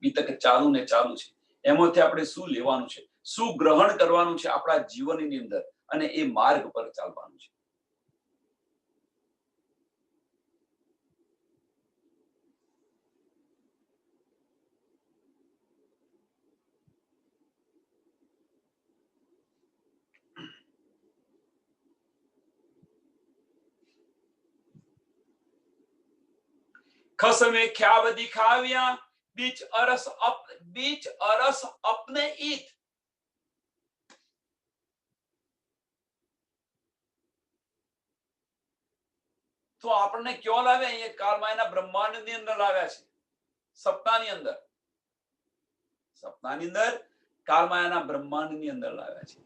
બીતક ચાલુ ને ચાલુ છે. એમાંથી આપણે શું લેવાનું છે, શું ગ્રહણ કરવાનું છે આપણા જીવનની અંદર, અને એ માર્ગ પર ચાલવાનું છે. खसमे ख्याब दिखाविया बीच अरस अपने ईत. તો આપણને ક્યાં લાવ્યા? અહીંયા કાળમાયાના બ્રહ્માંડની અંદર લાવ્યા છે, સપનાની અંદર. સપનાની અંદર કાળમાયાના બ્રહ્માંડની અંદર લાવ્યા છે.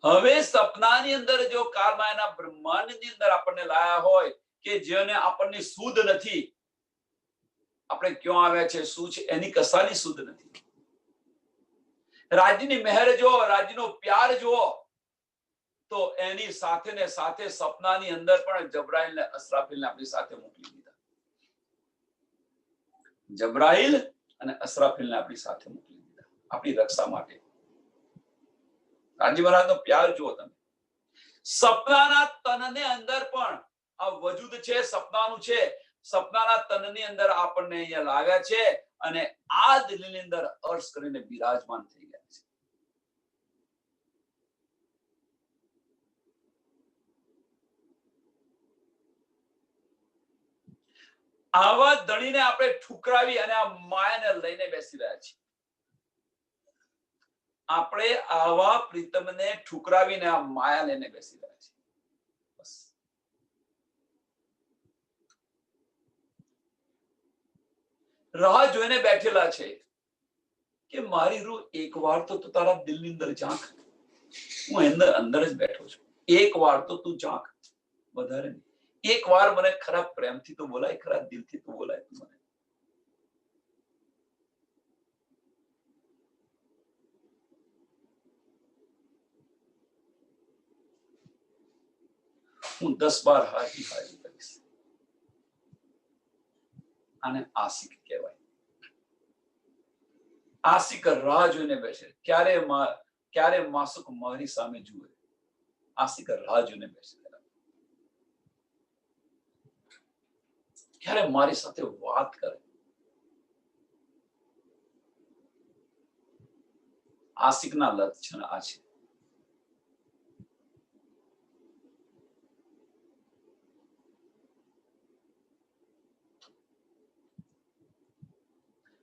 હવે સપનાની અંદર જો કાળમાયાના બ્રહ્માંડની અંદર આપણને લાયા હોય કે જેને આપણને શુદ્ધ નથી, આપણે ક્યાં આવ્યા છે, શું છે, એની કસાની શુદ્ધ નથી. રાજ્યની મહેર જુઓ, રાજ્યનો પ્યાર જુઓ, તો એની સાથે ને સાથે સપનાની અંદર પણ જબ્રાઈલ ને અસરાફીલને આપણી સાથે મોકલી દીધા. જબ્રાઈલ અને અસરાફીલને આપણી સાથે મોકલી દીધા આપણી રક્ષા માટે. રાજી મહારાજનો પ્યાર જુઓ તમે. સપનાના તનને અંદર પણ આ વજૂદ છે, સપનાનું છે. સપનાના તનની અંદર આપણને અહીંયા લાવ્યા છે, અને આ દિલની અંદર અર્શ કરીને બિરાજમાન થઈ ગયા છે. આવા ધણીને આપણે ઠુકરાવી અને આ માયાને લઈને બેસી રહ્યા છીએ. આપણે આવા પ્રીતમને ઠુકરાવીને આ માયા લઈને બેસી રહ્યા છીએ. બસ રાહ જોઈને બેઠેલા છે કે મારી રૂહ એકવાર તો તારા દિલની અંદર ઝાંક, હું અંદર જ બેઠો છું, એકવાર તો તું ઝાંક, વધારે નહીં. એકવાર મને ખરા પ્રેમથી તો બોલાય, ખરા દિલથી તો બોલાય તું મને. હું 10 બાર હાજી હાજી કરીશ. આને આશિક કહેવાય. આશિક રાહ જોઈને બેસે, ક્યારે માસુક મારી સામે જુએ. આશિક રાહ જોઈને બેસે, ક્યારે મારી સાથે વાત કરે. આશિકના લક્ષણ આ છે.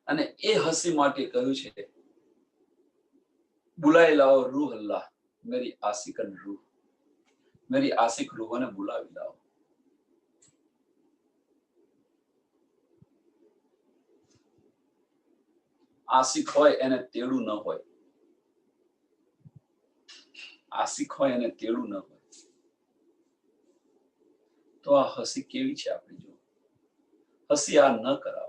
અને એ હસી માટે કહ્યું છે, બુલાઈ લાવો રૂહ અલ્લાહ મેરી આશિકન રૂહ, મેરી આશિક રૂહોને બોલાવી લાવો. આશિક હોય એને તેડું ન હોય, આશિક હોય એને તેડું ન હોય. તો આ હસી કેવી છે આપણી જો, હસી આ ન કરાવો.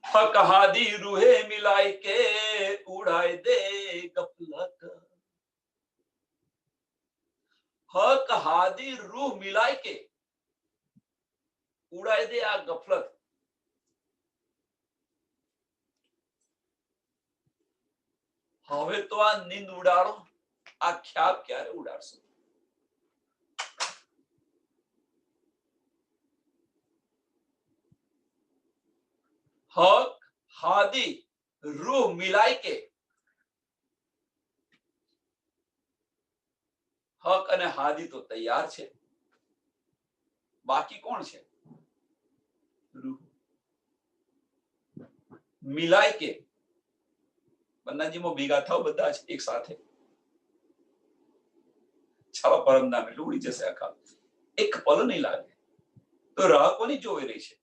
हक हादी रूहे मिलाई के उड़ाए दे गफलत, हक हादी रूह मिलाई के उड़ाए दे आ गफलत. હવે તો આ નીંદ ઉડાડો, આ ખ્યાલ ક્યારે ઉડાડશો? हक हादी रूह मिलाई के, હક અને હાદી તો તૈયાર છે, બાકી કોણ છે? રૂહ. મિલાય કે બંનાજીમાં ભેગા થાવ બધા જ એક સાથે, છાવા પરમ નામ એટલે ઉડી જશે આખા, એક પલ નહીં લાગે. તો રાહ કોની જોઈ રહી છે?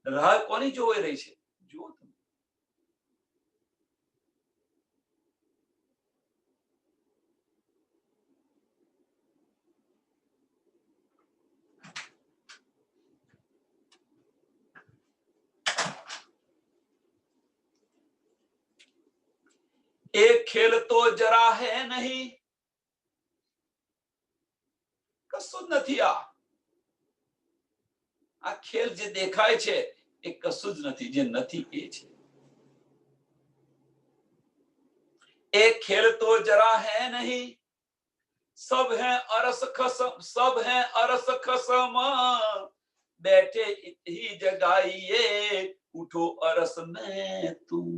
રાહ કોની જોઈ રહી છે? જુઓ તમે. एक खेल तो जरा है नहीं, કશું જ નથી. આ ખેલ જે દેખાય છે એ કશું જ નથી, જે નથી એ છે. एक खेल तो जरा है नहीं, सब है अरस खसम, सब है अरस खसम, बैठे ही जगाइए उठो अरस में तुम.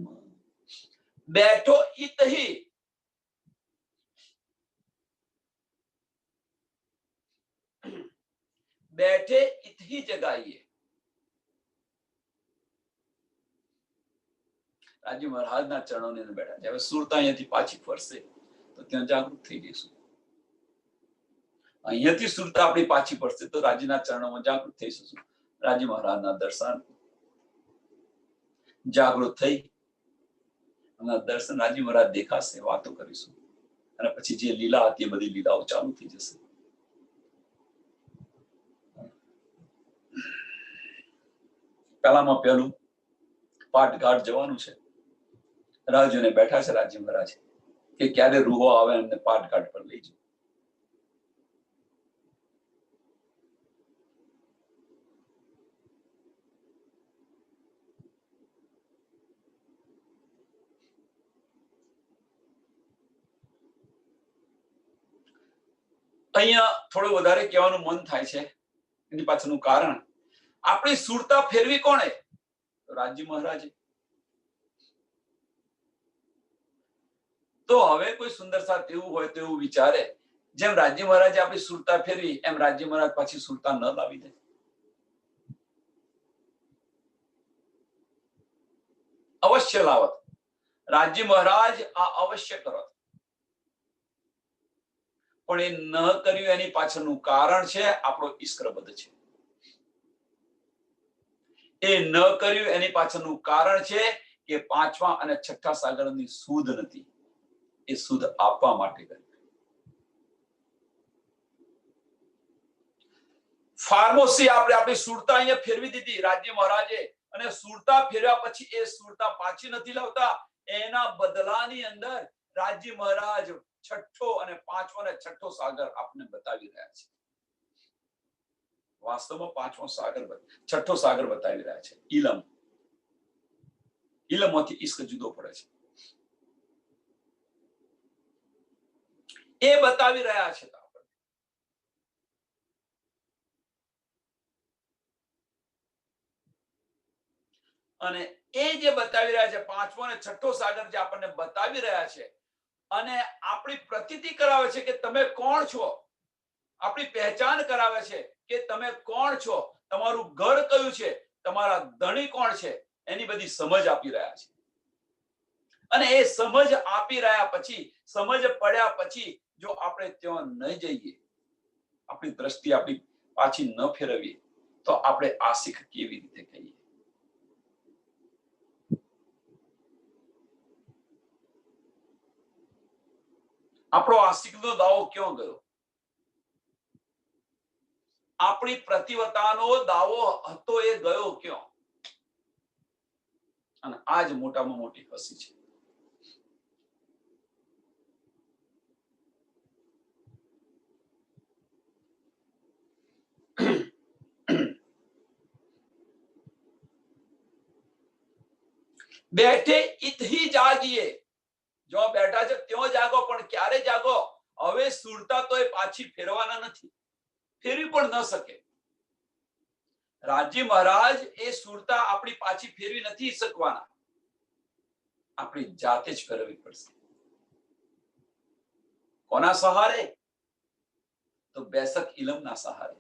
बैठो इत ही, बैठे इत ही जगाइए. રાજી મહારાજના ચરણોની અંદર બેઠા છે. હવે સુરતા અહીંયાથી પાછી ફરશે તો ત્યાં જાગૃત થઈ જઈશું. અહીંયાથી સુરતા આપણી પાછી ફરશે તો રાજીના ચરણોમાં જાગૃત થઈ જઈશું. રાજી મહારાજના દર્શન, જાગૃત થઈ દર્શન, રાજી મહારાજ દેખાશે, વાતો કરીશું અને પછી જે લીલા હતી એ બધી લીલાઓ ચાલુ થઈ જશે. પહેલામાં પહેલું પાટઘાટ જવાનું છે. રાહ જોઈને બેઠા છે રાજી મહારાજ કે ક્યારે રૂહો આવે એમને પાટઘાટ પર લઈ જાય. અહીંયા થોડું વધારે કહેવાનું મન થાય છે. એની પાછળનું કારણ, આપણી સુરતા ફેરવી કોણે? રાજી મહારાજે. તો હવે કોઈ સુંદર સાથ એવું હોય તો એવું વિચારે, જેમ રાજી મહારાજે આપણી સુરતા ફેરવી એમ રાજી મહારાજ પાછી સુરતા ન લાવી દે. અવશ્ય લાવત. રાજી મહારાજ આ અવશ્ય કરત. પણ એ ન કર્યું એની પાછળનું કારણ છે આપણો ઈશ્વરબદ્ધ છે. એ ન કર્યું એની પાછળનું કારણ છે કે પાંચમા અને છઠ્ઠા સાગરની સુધ નથી, એ સુધ આપવા માટે કરી. ફાર્મસી આપણે આપણી સુરતા અહીંયા ફેરવી દીધી રાજ્ય મહારાજે, અને સુરતા ફેરવ્યા પછી એ સુરતા પાછી નથી લાવતા. એના બદલાની અંદર રાજ્ય મહારાજ છઠ્ઠો અને પાંચમો અને છઠ્ઠો સાગર આપને બતાવી રહ્યા છે. વાસ્તવમાં પાંચમો સાગર, છઠ્ઠો સાગર બતાવી રહ્યા છે. ઇલમ, ઇલમમાંથી ઈશ્ક જુદો પડે છે એ બતાવી રહ્યા છે. અને એ જે બતાવી રહ્યા છે, પાંચમો અને છઠ્ઠો સાગર જે આપણને બતાવી રહ્યા છે, અને આપણી પ્રતીતિ કરાવે છે કે તમે કોણ છો, આપણી પહેચાન કરાવે છે કે તમે કોણ છો, તમારું ઘર કયું છે, તમારા ધણી કોણ છે, એની બધી સમજ આપી રહ્યા છે. અને એ સમજ આપી રહ્યા પછી, સમજ પડ્યા પછી જો આપણે ત્યાં ન જઈએ, આપણી દ્રષ્ટિ આપણી પાછી ન ફેરવીએ, તો આપણે આશિક કેવી રીતે કહીએ? આપણો આશિકનો દાવો ક્યાં ગયો? આપણી પ્રતિવતાનો દાવો હતો એ ગયો ક્યાં? અને આ જ મોટામાં મોટી હસી છે. બેઠે ઇત ही જાગીએ, જો બેઠા છે ત્યાં જાગો, પણ ક્યારે જાગો? હવે સુરતા તો એ પાછી ફેરવાના નથી, ફેરવી પણ ન શકે. રાજ્ય મહારાજ એ સુરતા આપણી પાછી ફેરવી નથી શકવાના, આપણી જાતે જ ફેરવવી પડશે. કોના સહારે? તો બેસક ઇલમના સહારે.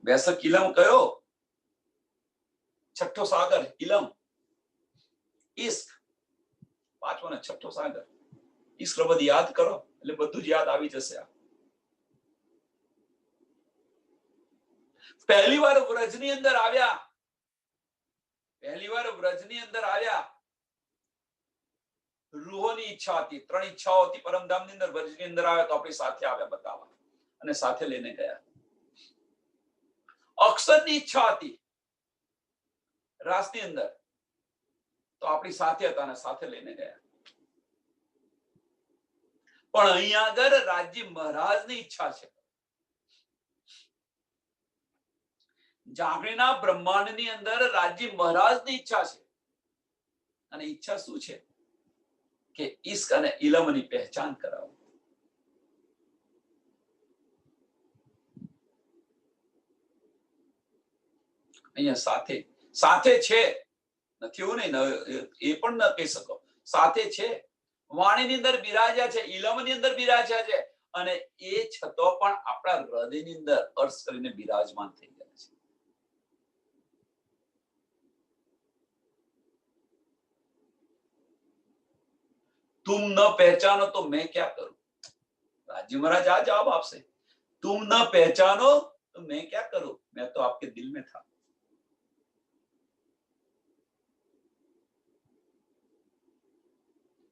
બેસક ઇલમ કયો? છઠ્ઠો સાગર ઇલમ, ઈશ્ક. પાંચમો ને છઠ્ઠો સાગર ઈશ્ક બધી યાદ કરો એટલે બધું જ યાદ આવી જશે. પહેલી વાર વ્રજની અંદર આવ્યા, પહેલી વાર વ્રજની અંદર આવ્યા, રૂહોની ઈચ્છા હતી, 3 ઈચ્છાઓ હતી પરમધામની અંદર. વ્રજની અંદર આવ્યા તો આપણી સાથે આવ્યા બતાવવા, અને સાથે લઈને ગયા. અક્ષરની ઈચ્છા હતી રાસની અંદર, તો આપણી સાથે હતા અને સાથે લઈને ગયા. પણ અહીંયા આગળ રાજ્ય મહારાજની ઈચ્છા છે. જાગણીના બ્રહ્માંડની અંદર રાજ્ય મહારાજની ઈચ્છા છે. અને ઈચ્છા શું છે? કે ઈશ્ક અને ઇલમની પહેચાન કરાવો. અહીંયા સાથે સાથે છે, નથી એવું નહીં, એ પણ ન કહી શકો. સાથે છે, વાણીની અંદર બિરાજ્યા છે, ઇલમની અંદર બિરાજ્યા છે, અને એ છતો પણ આપણા હૃદયની અંદર અર્થ કરીને બિરાજમાન થઈ ગયા છે. तुम न पहचानो तो मैं क्या करूं? राज्य महाराज आज जवाब आपसे, तुम न पहचानो तो मैं क्या करूं? मैं तो आपके दिल में था.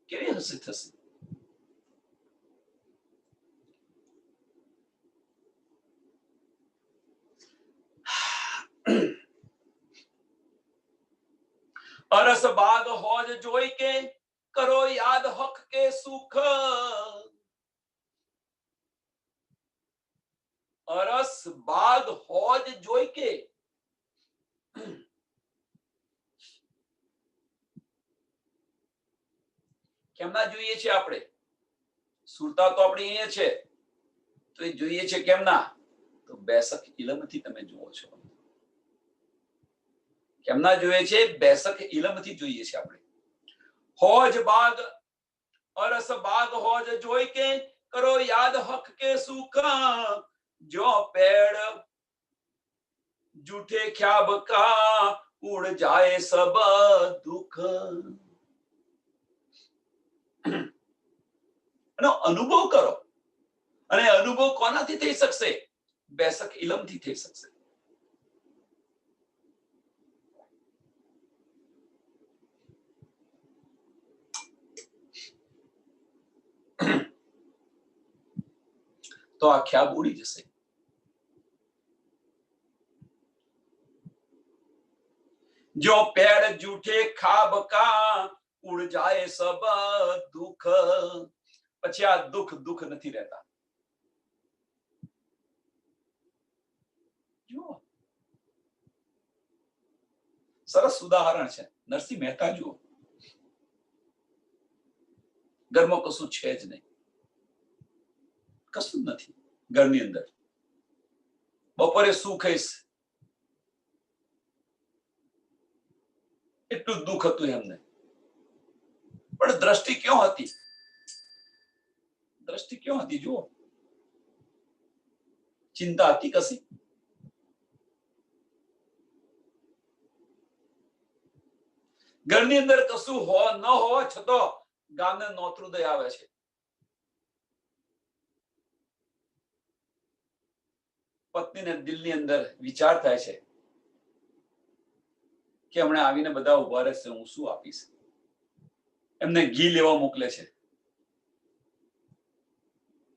કેવી હસી થશે? અરસ બાગ હોજ જોઈ કે કરો યાદ હક કે સુખ. અરસ બાગ હોજ જોઈ કે, કેમના જોઈએ છે આપણે? સુરતા તો આપણી અહીંયા છે, તો એ જોઈએ છે કેમના? તો બેસક ઇલમથી તમે જુઓ છો. કેમના જોઈએ છે? બેસક ઇલમથી જોઈએ છે આપણે. હોજ બાગ, અરસ બાગ હોજ જોઈ કે કરો યાદ હક કે સુખ. જો પેડ જૂઠે ખ્યાબ કા ઉડ જાય સબ દુઃખ. એનો અનુભવ કરો અને અનુભવ કોનાથી થઈ શકશે? બેસક ઇલમથી થઈ શકશે. તો આ ખ્યાલ ઉડી જશે. जो पेड़ जूठे खाब का उड़ जाए सब दुख. પછી આ દુઃખ દુઃખ નથી રહેતા. જુઓ, સરસ ઉદાહરણ છે. નરસિંહ મહેતા જુઓ, ઘરમાં કશું છે જ નહીં, કશું જ નથી ઘરની અંદર. બપોરે શું ખાઈશ એટલું દુઃખ હતું એમને. પણ દ્રષ્ટિ ક્યાં હતી? દ્રષ્ટિ ક્યાં હતી? જુઓ, ચિંતા હતી કશી? ઘરની અંદર કશું ન હોવા છતાં ગામને નોતરુદય આવે છે. પત્નીને દિલની અંદર વિચાર થાય છે કે હમણાં આવીને બધા ઉભા રહેશે, હું શું આપીશ? એમને ઘી લેવા મોકલે છે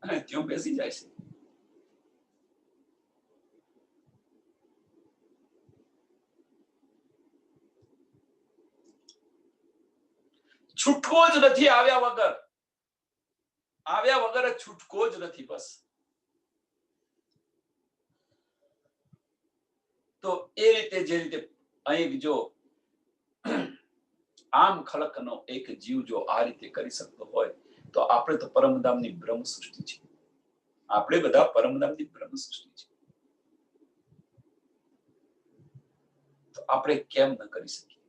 અને ત્યાં બેસી જાય છે. છૂટકો જ નથી આવ્યા વગર. આવ્યા વગર છૂટકો જ નથી. બસ તો એ રીતે જે રીતે અહીં જો આમ ખલકનો એક જીવ જો આ રીતે કરી શકતો હોય તો આપણે તો પરમધામની બ્રહ્મ સૃષ્ટિ છે. આપણે બધા પરમધામની બ્રહ્મ સૃષ્ટિ છે. તો આપણે કેમ ન કરી શકીએ?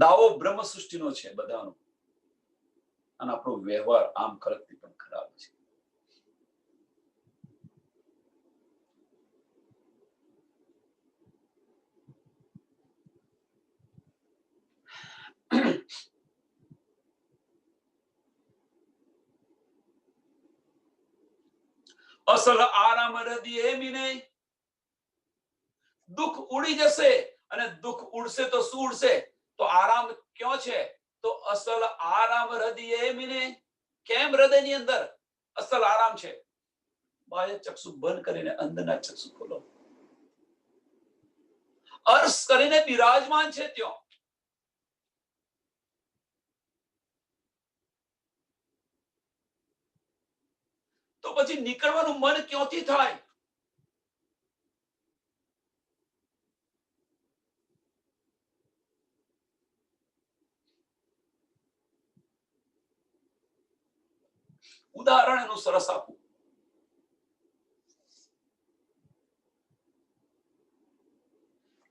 દાવો બ્રહ્મ સૃષ્ટિનો છે બધાનો, અને આપણો વ્યવહાર આમ ખલકથી પણ ખરાબ છે. અસલ આરામ હૃદય મિને. દુઃખ ઉડી જશે, અને દુઃખ ઉડશે તો શું ઉડશે? તો આરામ ક્યાં છે? તો અસલ આરામ હૃદય મિને. કેમ હૃદયની અંદર અસલ આરામ છે? બાહ્ય ચક્ષુ બંધ કરીને અંદરના ચક્ષુ ખોલો. અર્શ કરીને બિરાજમાન છે ત્યાં. તો પછી નીકળવાનું મન ક્યાંથી થાય? ઉદાહરણ એનું સરસ આપું.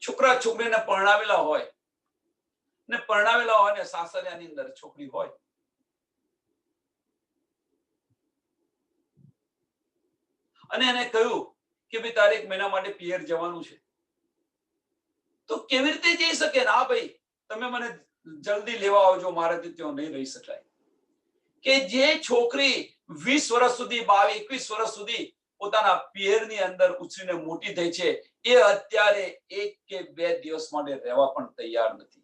છોકરા છોકરીને પરણાવેલા હોય ને સાસરિયાની અંદર છોકરી હોય, અને એને કહ્યું કે ભાઈ તારે 1 મહિના માટે પિયર જવાનું છે. તો કેવી રીતે જઈ શકે? ના ભાઈ, તમે મને જલ્દી લેવા આવજો, મારાથી ત્યાં નહીં રહી શકાય. કે જે છોકરી 20 વર્ષ સુધી 22-21 વર્ષ સુધી પોતાના પિયરની અંદર ઉછરીને મોટી થઈ છે, એ અત્યારે 1 કે 2 દિવસ માટે રહેવા પણ તૈયાર નથી.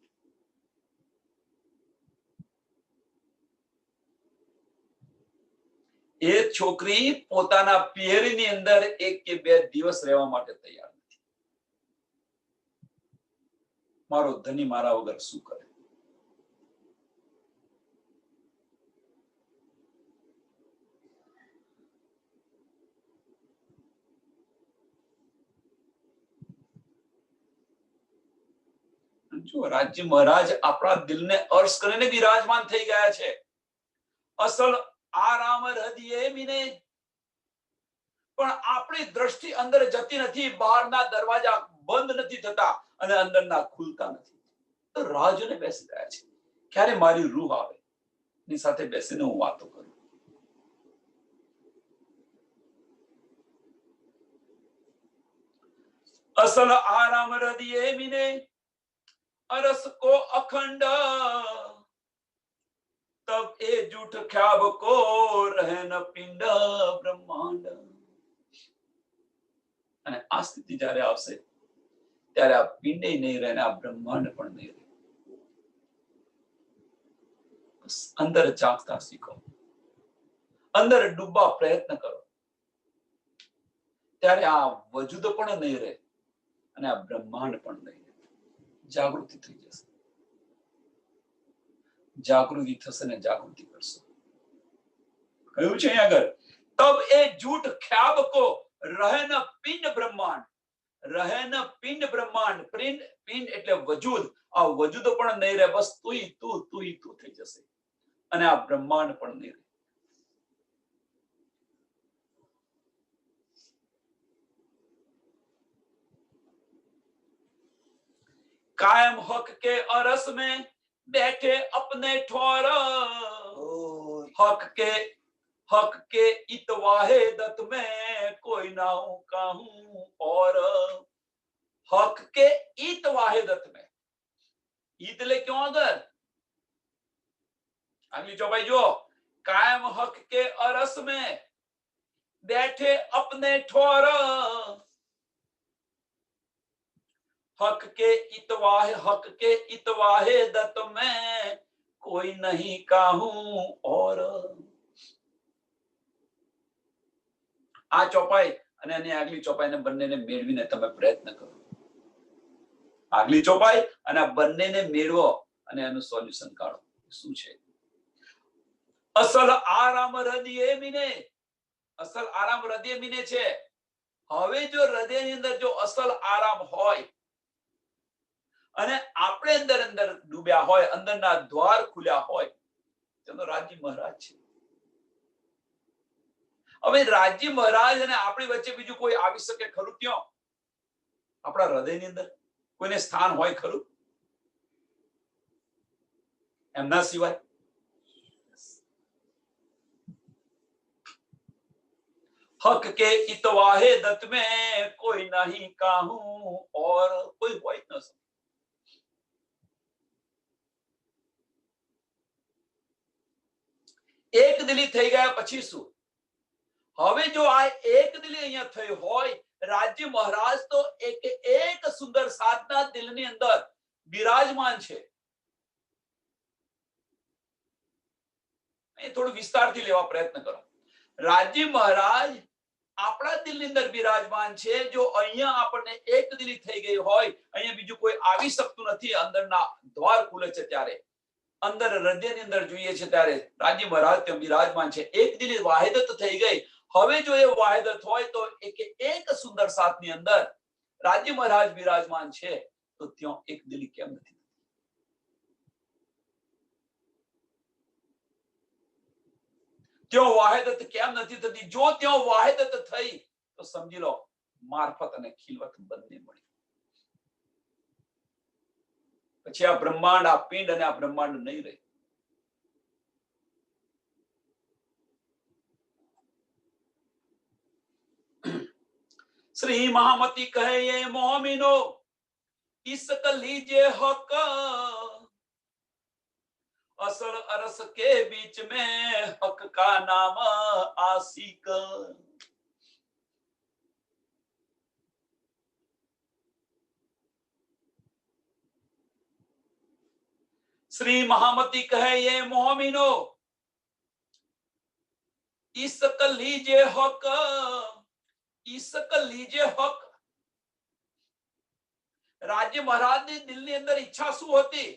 એ છોકરી પોતાના પિયરની અંદર 1 કે 2 દિવસ રહેવા માટે તૈયાર નથી. મારો ધણી મારા વગર શું કરે? જો રાજ્ય મહારાજ આપણા દિલને અર્શ કરીને બિરાજમાન થઈ ગયા છે. અસલ આરામ હૃદય મિને. પણ આપણી દ્રષ્ટિ અંદર જતી નથી. બહારના દરવાજા બંધ નથી થતા અને અંદરના ખુલતા નથી. તો રાહ જોઈને બેસી ગયા છે ક્યારે મારી રૂહ આવે, એની સાથે બેસીને હું વાતો કરું. અસલ આરામ હૃદય મિને. અરસ કો અખંડ तब ए जूठ ख्याब को रहे न पिंड ब्रह्માંડ. અને આ સ્થિતિ જ્યારે આવશે ત્યારે આ પિંડે નહીં રહે ને આ બ્રહ્માંડ પણ નહીં રહે. અંદર ઝાંકતા શીખો, અંદર ડૂબવા પ્રયત્ન કરો, ત્યારે આ વજૂદ પણ નહીં રહે અને આ બ્રહ્માંડ પણ નહીં રહે. જાગૃતિ થઈ જશે, જાગૃતિ થશે ને જાગૃતિ કરશે. કહ્યું છે અહીં આગળ, તબ એ જૂઠ ખ્યાબ કો રહે ન પિંડ બ્રહ્માંડ. રહે ન પિંડ બ્રહ્માંડ. પિંડ એટલે વજૂદ. આ વજૂદ પણ નહીં રહે, બસ તુંય તું થઈ જશે અને આ બ્રહ્માંડ પણ નહીં રહે. कायम हक के अरस में बैठे अपने ठौर. हक के इतवाहे दत में कोई ना हूं कहूं और. हक के इतवाहे दत में. ईत ले क्यों अगर अगली चौपाई जो, कायम हक के अरस में बैठे अपने ठौर. हक के इतवाहे दत में कोई नहीं कहूं और. આ ચોપાઈ અને એની આગલી ચોપાઈને બંનેને મેળવીને તમે પ્રયત્ન કરો. આગલી ચોપાઈ અને આ બંનેને મેળવો અને એનું સોલ્યુશન કાઢો. શું છે? અસલ આરામ હૃદય મિને. અસલ આરામ હૃદય મિને છે. હવે જો હૃદયની અંદર જો અસલ આરામ હોય અને આપણે અંદર ડૂબ્યા હોય, અંદરના દ્વાર ખુલ્યા હોય, તેનો રાજી મહારાજ છે. હવે રાજી મહારાજ અને આપણી વચ્ચે બીજું કોઈ આવી શકે ખરું? ત્યાં આપણા હૃદયની અંદર કોઈને સ્થાન હોય ખરું એમના સિવાય? हक के इतवाहे दत में कोई नहीं कहूं और. कोई હોય ન શકે. એક દિલી થઈ ગયા પછી શું? હવે જો આ એક દિલી અહીંયા થઈ હોય, રાજ્ય મહારાજ તો એક સુંદર સાધના દિલની અંદર બિરાજમાન છે. એ થોડું વિસ્તારથી લેવા પ્રયત્ન કરો. રાજ્ય મહારાજ આપણા દિલની અંદર બિરાજમાન છે. જો અહીંયા આપણને એક દિલી થઈ ગઈ હોય, અહીંયા બીજું કોઈ આવી શકતું નથી, અંદરના દ્વાર ખુલે છે ત્યારે, અંદર હૃદયની અંદર જોઈએ છે ત્યારે રાજ્ય મહારાજ ત્યાં બિરાજમાન છે. એક દિલી વાહિદત થઈ ગઈ. હવે જો એ વાહિદત હોય તો એક સુંદર સાથની અંદર રાજ્ય મહારાજ બિરાજમાન છે, તો ત્યાં એક દિલી કેમ નથી? ત્યાં વાહિદત કેમ નથી થતી? જો ત્યાં વાહિદત થઈ તો સમજી લો મારફત અને ખિલવત બંને મળી. પછી આ બ્રહ્માંડ, આ પિંડ અને આ બ્રહ્માંડ નહીં રહે. श्री महामती कहे ये मोमिनो इसक लीजिए हक. असल अरस के बीच में हक का नाम आशिक. श्री महामती कहे ये मोमिनो इसक लीजिए हक. ઈસક લીજે હક. રાજ્ય મહારાજની દિલની અંદર ઈચ્છા શું હતી?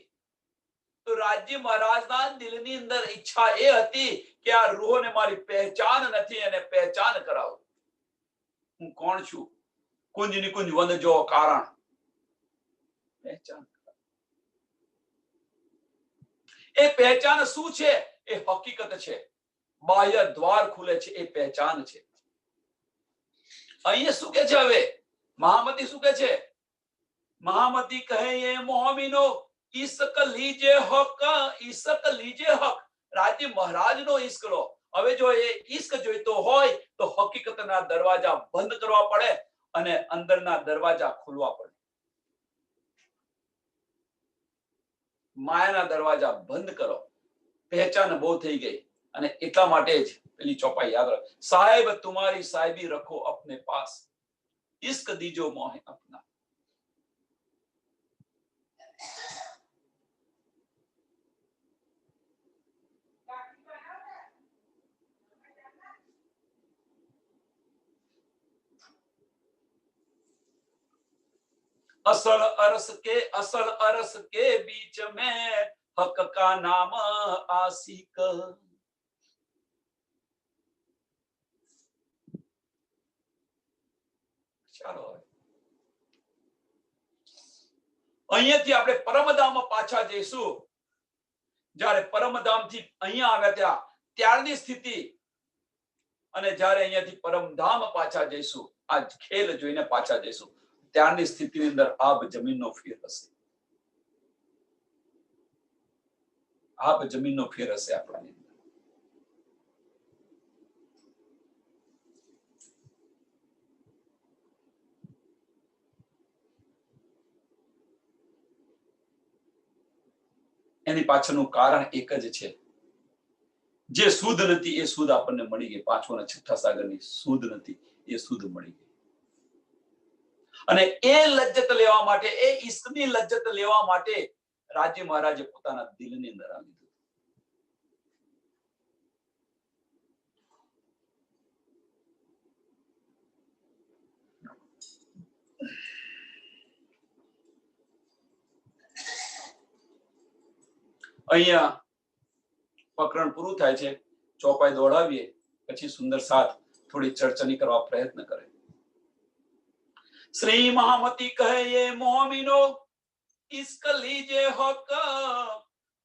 તો રાજ્ય મહારાજના દિલની અંદર ઈચ્છા એ હતી કે આ રૂહોને મારી પહેચાન નથી અને પહેચાન કરાવો. હું કોણ છું? કુંજ નિકુંજ વન જો કારણ. પહેચાન. એ પહેચાન શું છે? એ હકીકત છે. બાહ્ય દ્વાર ખુલે છે, એ પહેચાન છે. અહીંયા શું કે છે? હવે મહામતી શું કે છે? મહામતી કહે એ મોહમીનો ઈસક લીજે હક. ઈસક લીજે હક. રાજ્ય મહારાજનો ઈશ્ક લો. હવે જો એ ઈશ્ક જોઈતો હોય તો હકીકતના દરવાજા બંધ કરવા પડે અને અંદરના દરવાજા ખોલવા પડે. માયાના દરવાજા બંધ કરો, પહેચાન બહુ થઈ ગઈ અને એટલા માટે જ પેલી ચોપાઈ યાદ રાખ, સાહેબ તુમારી સાહેબી રખો અપને પાસ, ઇશ્ક દીજો મોહે અપના. असल अरस के बीच में हक का नाम आशिक. ચાલો અહીંયાથી આપણે પરમધામમાં પાછા જઈશું. જ્યારે પરમધામથી અહીંયા આવ્યા ત્યારની સ્થિતિ અને જ્યારે અહીંયાથી પરમધામ પાછા જઈશું, આ ખેલ જોઈને પાછા જઈશું, ત્યારની સ્થિતિની અંદર આબ જમીનનો ફેર હશે. આબ જમીનનો ફેર હશે આપણાની અંદર. એની પાછળનું કારણ એક જ છે, જે શુદ્ધ નથી એ શુદ્ધ આપણને મળી ગઈ. પાંચમા અને છઠ્ઠા સાગરની શુદ્ધ નથી એ શુદ્ધ મળી ગઈ. અને એ લજ્જત લેવા માટે, એ ઈશ્કની લજ્જત લેવા માટે રાજી મહારાજે પોતાના દિલની અંદર આવી દીધું. અહીંયા પ્રકરણ પૂરું થાય છે. ચોપાઈ દોડાવીએ પછી સુંદર સાથ થોડી ચર્ચની કરવા પ્રયત્ન કરે. श्री महामती कहे ये मोमिनो इश्क लीजिए हक,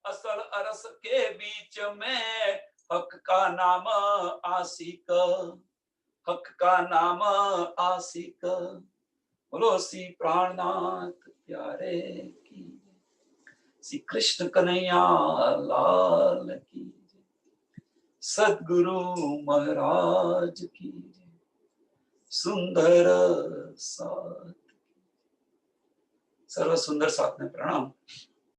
असल अरस के बीच में हक का नाम आशिक, हक का नाम आशिक. बोलो श्री प्राणनाथ प्यारे की, श्री कृष्ण कन्हैया लाल की, सद्गुरु महाराज की, सुंदर साथ. સર્વ સુંદર સાથને પ્રણામ.